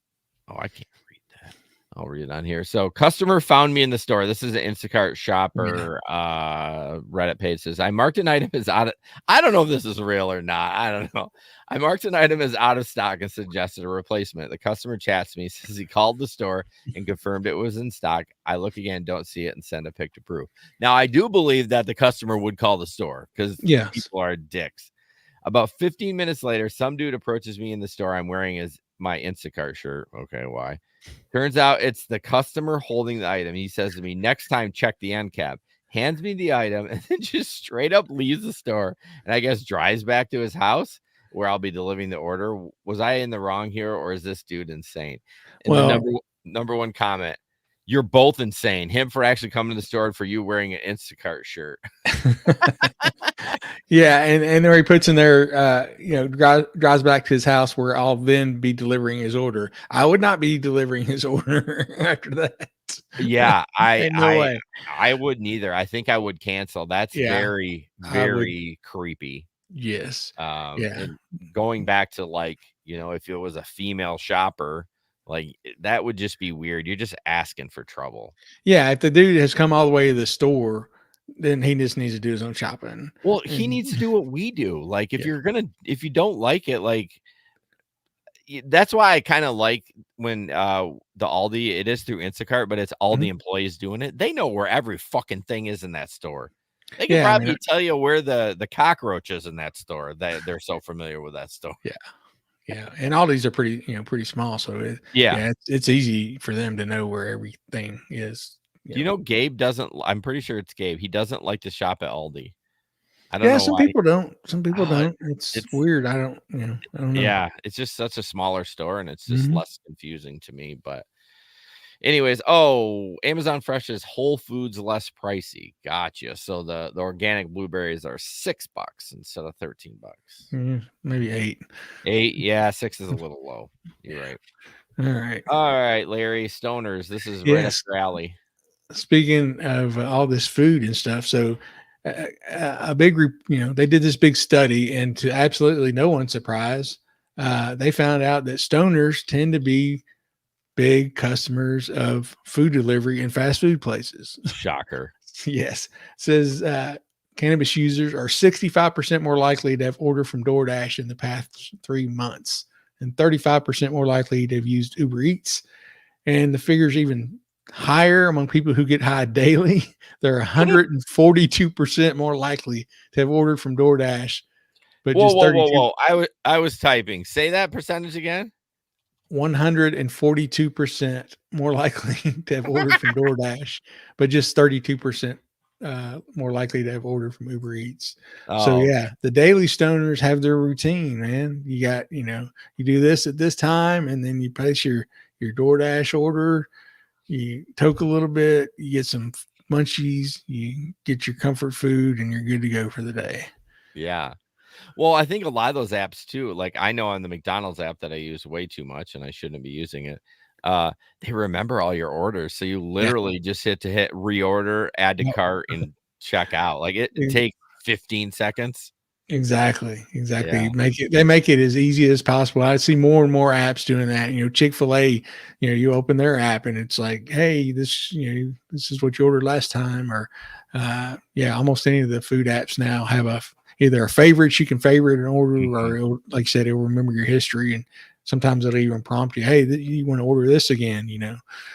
Oh, I can't read that. I'll read it on here. So customer found me in the store. This is an Instacart shopper Reddit page. Says, I marked an item as out of, I don't know if this is real or not. I don't know. I marked an item as out of stock and suggested a replacement. The customer chats me, says he called the store and confirmed it was in stock. I look again, don't see it, and send a pic to prove. Now, I do believe that the customer would call the store because people are dicks. About 15 minutes later, some dude approaches me in the store. I'm wearing my Instacart shirt. Okay, why? Turns out it's the customer holding the item. He says to me, next time, check the end cap. Hands me the item and then just straight up leaves the store and I guess drives back to his house where I'll be delivering the order. Was I in the wrong here or is this dude insane? And the number one comment, you're both insane. Him for actually coming to the store and for you wearing an Instacart shirt. Yeah, and there he puts in there, drives back to his house where I'll then be delivering his order. I would not be delivering his order after that. Yeah, way. I wouldn't either. I think I would cancel. That's very, very creepy. Yes. And going back to like, if it was a female shopper, like that would just be weird. You're just asking for trouble. Yeah, if the dude has come all the way to the store, then he just needs to do his own shopping. Well, he needs to do what we do. Like if you don't like it, like that's why I kind of like when the Aldi, it is through Instacart, but it's all the employees doing it. They know where every fucking thing is in that store. They can probably tell you where the cockroach is in that store. They're so familiar with that store. Yeah. Yeah, and all these are pretty small, so Yeah. it's easy for them to know where everything is. Do you know Gabe doesn't? I'm pretty sure it's Gabe. He doesn't like to shop at Aldi. I don't Yeah, know some why. people don't. Some people Uh, don't. It's it's weird. I don't know. Yeah, it's just such a smaller store, and it's just Mhm. less confusing to me. But anyways, oh, Amazon Fresh is Whole Foods less pricey. Gotcha. So the organic blueberries are $6 instead of $13. Maybe 8. 8, yeah, 6 is a little low. You're Yeah. right. All right. All right, Larry, stoners. This is right up Yes. your alley. Speaking of all this food and stuff, so a big group, they did this big study, and to absolutely no one's surprise, they found out that stoners tend to be big customers of food delivery and fast food places. Shocker. Yes. Says cannabis users are 65% more likely to have ordered from DoorDash in the past 3 months, and 35% more likely to have used Uber Eats. And the figure's even higher among people who get high daily. They're 142% more likely to have ordered from DoorDash, but Whoa, just whoa, whoa, 32 whoa. I was typing. Say that percentage again. 142% more likely to have ordered from DoorDash, but just 32% more likely to have ordered from Uber Eats. So Oh, yeah, the daily stoners have their routine, man. You got, you do this at this time, and then you place your DoorDash order, you toke a little bit, you get some munchies, you get your comfort food, and you're good to go for the day. yeah. Well, I think a lot of those apps too, like I know on the McDonald's app that I use way too much and I shouldn't be using it. They remember all your orders. So you Yeah. literally just hit reorder, add to Yep. cart, and check out. Like it takes 15 seconds. Exactly. Yeah. They make it as easy as possible. I see more and more apps doing that. Chick-fil-A, you open their app and it's like, hey, this is what you ordered last time. Or almost any of the food apps now have either a favorite you can favorite an order, Mhm. or like you said, it'll remember your history, and sometimes it'll even prompt you, hey, you want to order this again.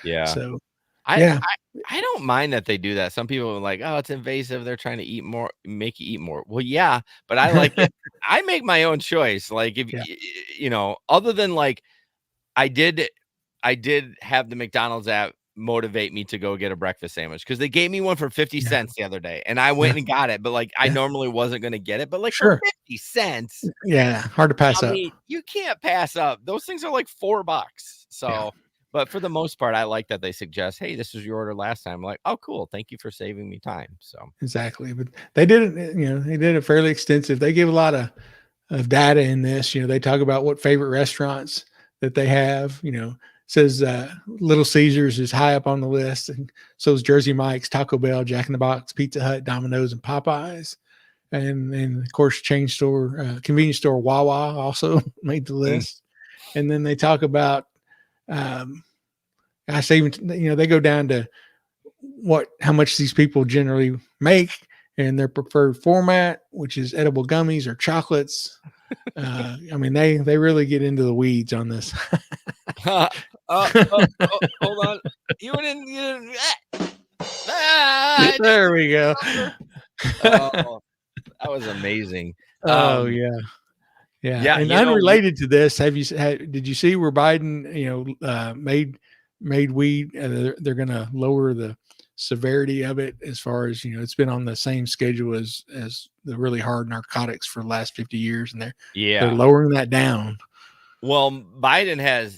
Yeah. So I, yeah. I don't mind that they do that. Some people are like, "Oh, it's invasive. They're trying to eat more, make you eat more." Well, yeah, but I like it. I make my own choice. Like if Yeah. other than like I did I did have the McDonald's app motivate me to go get a breakfast sandwich because they gave me one for 50 Yeah. cents the other day, and I Yeah. went and got it, but, like, I Yeah. normally wasn't gonna get it, but, like, for Sure. 50 cents, Yeah. Hard to pass I up. mean, you can't pass up. Those things are like $4. Yeah. So but for the most part, I like that they suggest, "Hey, this was your order last time." I'm like, "Oh, cool. Thank you for saving me time." So Exactly. But they did it, they did it fairly extensive. They give a lot of data in this. They talk about what favorite restaurants that they have. Says Little Caesars is high up on the list, and so is Jersey Mike's, Taco Bell, Jack in the Box, Pizza Hut, Domino's, and Popeyes. And of course, convenience store Wawa also made the mm, list. And then they talk about, um, I say, even they go down to how much these people generally make and their preferred format, which is edible gummies or chocolates. I mean, they really get into the weeds on this. uh, hold on. You didn't There we go. Oh, that was amazing. Oh yeah, yeah. Yeah, And unrelated to this, did you see where Biden, made weed? They're going to lower the severity of it, as far as it's been on the same schedule as the really hard narcotics for the last 50 years, and they're yeah. lowering that down. Well, Biden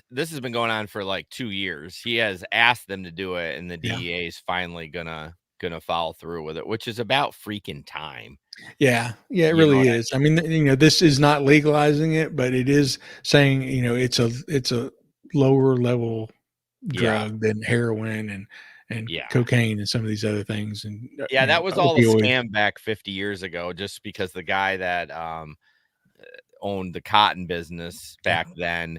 this has been going on for like 2 years. He has asked them to do it, and the Yeah. DEA is finally gonna follow through with it, which is about freaking time. Yeah, yeah, it You know really what is. I mean, this is not legalizing it, but it is saying, it's a lower level Yeah, drug than heroin and yeah. cocaine and some of these other things, and Yeah, that was all a opioids. scam back 50 years ago just because the guy that, owned the cotton business Yeah, back then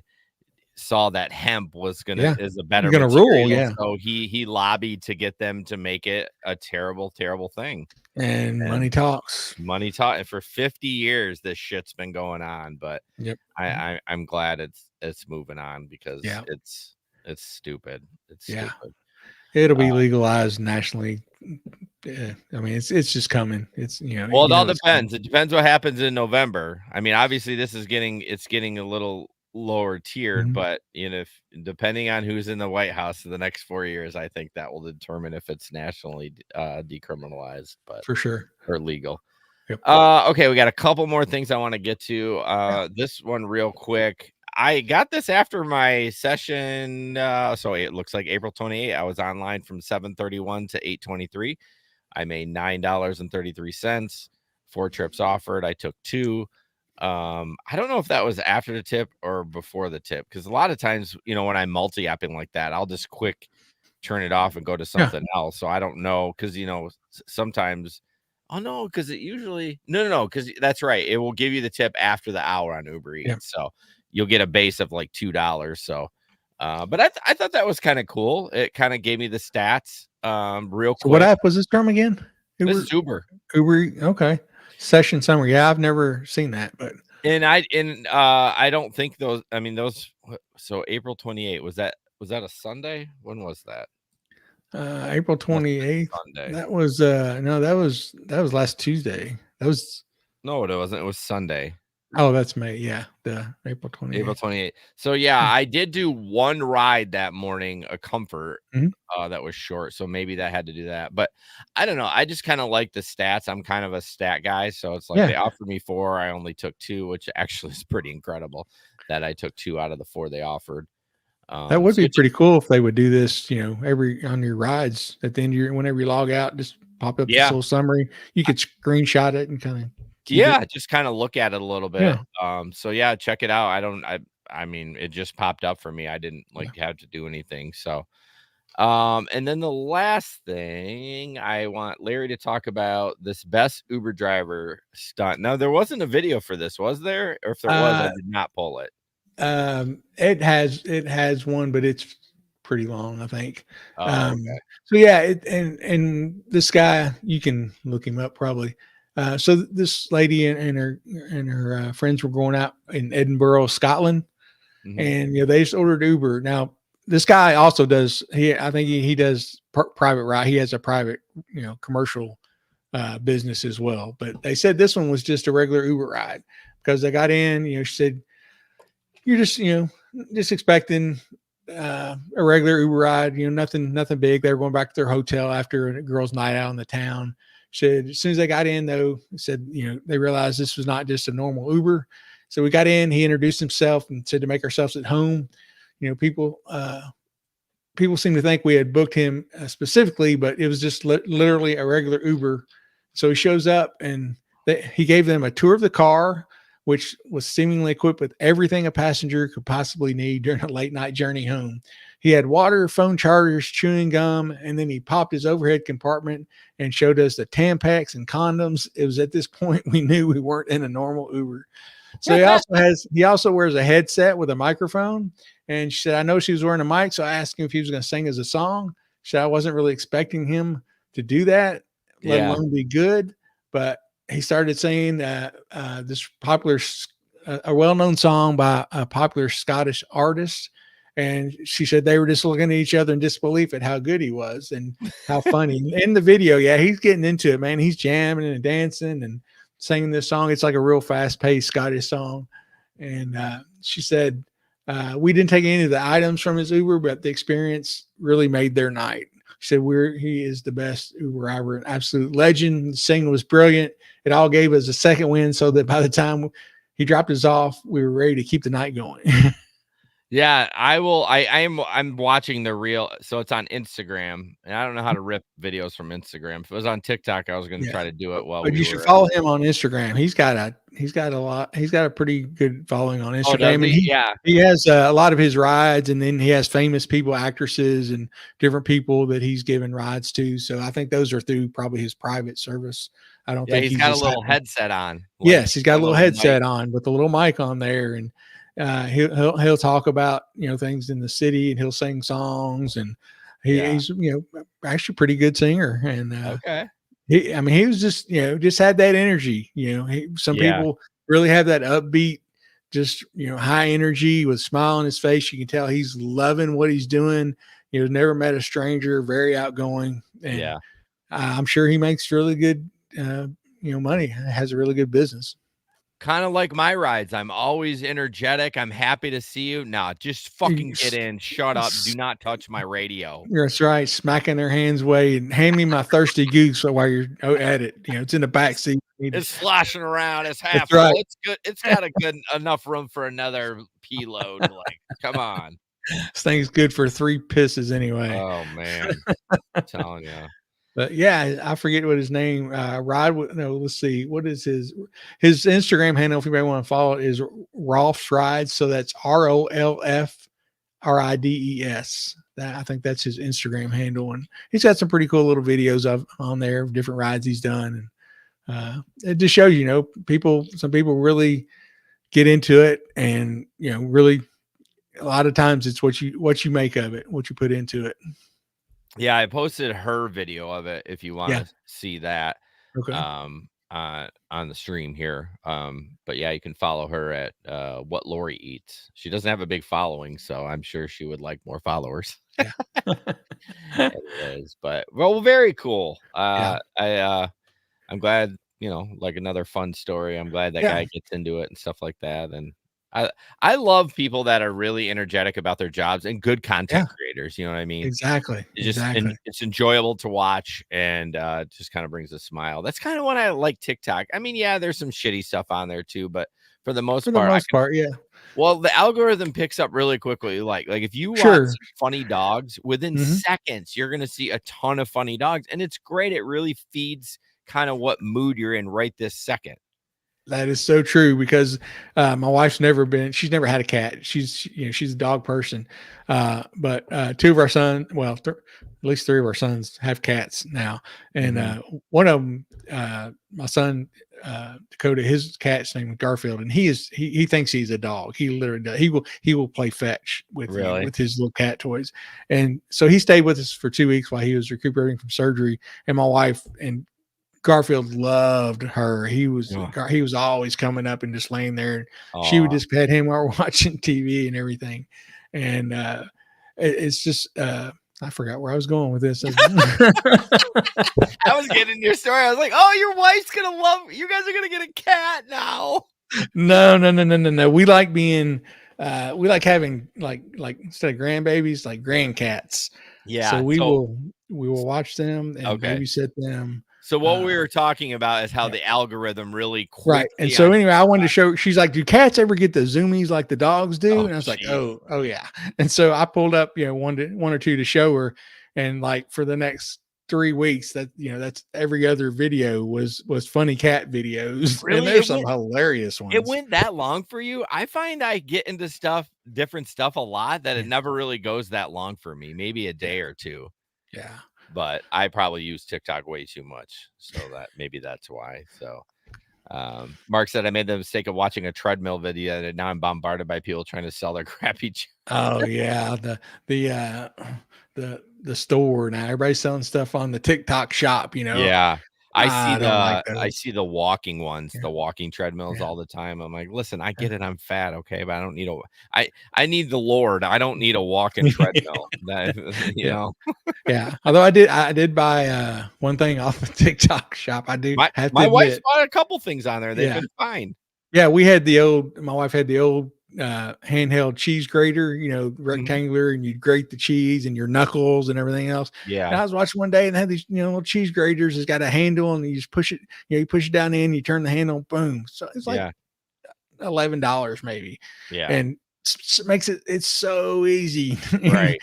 saw that hemp was yeah, is a better gonna rule. material, Yeah, so he lobbied to get them to make it a terrible, terrible thing. and money And talks. money taught, and for 50 years this shit's been going on, but Yep. I'm glad it's moving on because Yeah, it's stupid. It's yeah. stupid. It'll Uh, be legalized nationally. Yeah, I mean, it's just coming. It's well, it all it's coming. depends. It depends what happens in November. I mean, obviously this is getting a little lower tiered, Mhm. but if depending on who's in the White House in the next 4 years, I think that will determine if it's nationally decriminalized, but For sure. or legal. Yep. Okay, we got a couple more things I want to get to. This one real quick. I got this after my session. So it looks like April 28th. I was online from 7:31 to 8:23. I made $9.33. 4 trips offered. I took 2. I don't know if that was after the tip or before the tip, because a lot of times, when I'm multi-apping like that, I'll just quick turn it off and go to Yeah. something else. So I don't know, because sometimes, oh no, because it usually no, because that's right. It will give you the tip after the hour on Uber Yeah. Eats. So you'll get a base of like $2. So but I thought that was kind of cool. It kind of gave me the stats real So what quick. app was this from again? This Uber. is Uber. Uber. Okay. Session summary. Yeah, I've never seen that, but And I don't think those, I mean, so April 28th, was that a Sunday? When was that? April Must have 28th. been Sunday. That was no, that was last Tuesday. That was No, it wasn't. It was Sunday, that's May. Yeah, the April April 28th. 28th. So yeah, I did do one ride that morning, a comfort, Mhm. that was short. So maybe that had to do that. But I don't know. I just kind of like the stats. I'm kind of a stat guy. So it's like Yeah, they offered me 4. I only took 2, which actually is pretty incredible that I took 2 out of the 4 they offered. that would So be it just, pretty cool if they would do this. Every on your rides at the end of your whenever you log out, just pop up this yeah. little summary. You could screenshot it and kind of keep it. Yeah, just kinda look at it a little bit. Yeah, So yeah, check it out. I mean, it just popped up for me. I didn't, yeah. have to do anything, so, and then the last thing I want Larry to talk about, this best Uber driver stunt. Now, there wasn't a video for this, was there? Or if there was, I Uh, did not pull it. it has one, but it's pretty long, I think. Oh, Um, okay. so yeah, and this guy, you can look him up probably. So this lady and her friends were going out in Edinburgh, Scotland, Mhm. and they just ordered Uber. Now this guy also does. I think he does private ride. He has a private, commercial business as well. But they said this one was just a regular Uber ride because they got in. She said you're just expecting a regular Uber ride, nothing big. They were going back to their hotel after a girls' night out in the town. Said as soon as they got in, though, said they realized this was not just a normal Uber. So we got in. He introduced himself and said to make ourselves at home. People seem to think we had booked him specifically, but it was just literally a regular Uber. So he shows up and he gave them a tour of the car, which was seemingly equipped with everything a passenger could possibly need during a late night journey home. He had water, phone chargers, chewing gum, and then he popped his overhead compartment and showed us the Tampax and condoms. It was at this point we knew we weren't in a normal Uber. So he also wears a headset with a microphone. And she said, I know she was wearing a mic. So I asked him if he was going to sing as a song. She said, I wasn't really expecting him to do that, let Yeah. alone be good. But he started singing this popular, a well-known song by a popular Scottish artist. And she said they were just looking at each other in disbelief at how good he was and how funny. In the video, yeah, he's getting into it, man. He's jamming and dancing and singing this song. It's like a real fast-paced Scottish song. And she said, we didn't take any of the items from his Uber, but the experience really made their night. She said, he is the best Uber driver, an absolute legend. The singing was brilliant. It all gave us a second win so that by the time he dropped us off, we were ready to keep the night going. Yeah, I'm watching the reel, so it's on Instagram, and I don't know how to rip videos from Instagram. If it was on TikTok, I was gonna Yeah. try to do it while But we you should were follow him on Instagram. He's got a pretty good following on Oh, does Instagram, and he? he Yeah. he has a lot of his rides, and then he has famous people, actresses, and different people that he's given rides to. So I think those are through probably his private service. I don't Yeah, think he's he's got a just little having. headset on, like Yes, he's got a one of little those mics. headset on with a little mic on there, and he'll talk about things in the city, and he'll sing songs, and Yeah. he's actually a pretty good singer, and Okay. he was just just had that energy. Some Yeah. people really have that upbeat, just high energy with a smile on his face. You can tell he's loving what he's doing. Never met a stranger, very outgoing, and Yeah. I'm sure he makes really good money. Has a really good business. kind of like my rides. I'm always energetic. I'm happy to see you. Nah, just fucking get in. Shut up. Do not touch my radio. That's right. Smacking their hands away and hand me my thirsty goose while you're at it. It's in the back seat. It's sloshing around. It's half That's right. full. It's good. It's got a good enough room for another pee load. Like, come on. This thing's good for 3 pisses anyway. Oh man, I'm telling you. But yeah, I forget what his name. Let's see. What is his Instagram handle? If anybody want to follow it, is Rolf's Rides. So that's ROLFRIDES. I think that's his Instagram handle, and he's got some pretty cool little videos on there of different rides he's done, and it just shows some people really get into it, and really a lot of times it's what you make of it, what you put into it. Yeah, I posted her video of it if you want to see that. Okay. On the stream here. But yeah, you can follow her at What Lori Eats. She doesn't have a big following, so I'm sure she would like more followers. Yeah. It is, but well, very cool. I'm glad, like another fun story. I'm glad that guy gets into it and stuff like that. And I love people that are really energetic about their jobs and good content creators. You know what I mean? Exactly. It's enjoyable to watch, and just kind of brings a smile. That's kind of what I like TikTok. I mean, yeah, there's some shitty stuff on there too, but for the most part, yeah. Well, the algorithm picks up really quickly. Like if you watch funny dogs, within seconds, you're gonna see a ton of funny dogs, and it's great. It really feeds kind of what mood you're in right this second. That is so true, because my wife's never had a cat. She's a dog person. But 2 of our sons, at least 3 of our sons have cats now. And one of them, my son Dakota, his cat's name is Garfield, and he thinks he's a dog. He literally does. He will play fetch with his little cat toys. And so he stayed with us for 2 weeks while he was recuperating from surgery. And my wife and Garfield loved her. He was always coming up and just laying there. And she would just pet him while we're watching TV and everything. And it's just I forgot where I was going with this. I was getting your story. I was like, "Oh, your wife's gonna love. You guys are gonna get a cat now." No. We like being. We like having like instead of grandbabies, like grandcats. Yeah. So we will watch them and babysit them. So what we were talking about is how the algorithm really right. And so anyway, I wanted to show. She's like, "Do cats ever get the zoomies like the dogs do?" And I was like, "Oh yeah." And so I pulled up, one or two to show her, and like for the next 3 weeks, that's every other video was funny cat videos. Really? And there's some hilarious ones. It went that long for you? I find I get into different stuff a lot that it never really goes that long for me. Maybe a day or two. Yeah. But I probably use TikTok way too much, so maybe that's why. So Mark said I made the mistake of watching a treadmill video, and now I'm bombarded by people trying to sell their crappy chair. Oh yeah, the store now, everybody's selling stuff on the TikTok shop. Yeah, I see the walking ones, the walking treadmills all the time. I'm like, listen, I get it, I'm fat, okay, but I don't need I need the Lord. I don't need a walking treadmill. Know. Yeah. Although I did buy one thing off the TikTok shop. I do. My wife's bought a couple things on there. They've been fine. Yeah, my wife had the old handheld cheese grater, rectangular, and you'd grate the cheese and your knuckles and everything else. Yeah. And I was watching one day and they had these, little cheese graters. It's got a handle and you just push it, you push it down in, you turn the handle, boom. So it's like $11 maybe. Yeah. And makes it's so easy. Right.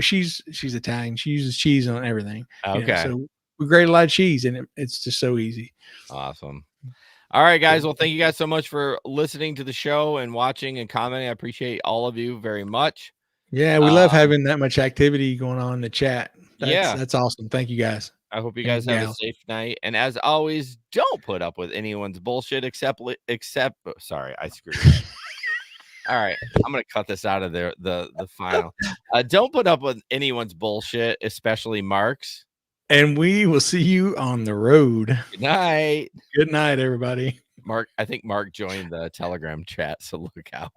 She's Italian. She uses cheese on everything. Okay. So we grate a lot of cheese and it's just so easy. Awesome. All right, guys. Well, thank you guys so much for listening to the show and watching and commenting. I appreciate all of you very much. Yeah, we love having that much activity going on in the chat. That's awesome. Thank you guys. I hope you guys have a safe night. And as always, don't put up with anyone's bullshit except sorry, I screwed up. All right, I'm gonna cut this out of the final. Don't put up with anyone's bullshit, especially Mark's. And we will see you on the road. Good night. Good night, everybody. Mark, I think Mark joined the Telegram chat, so look out.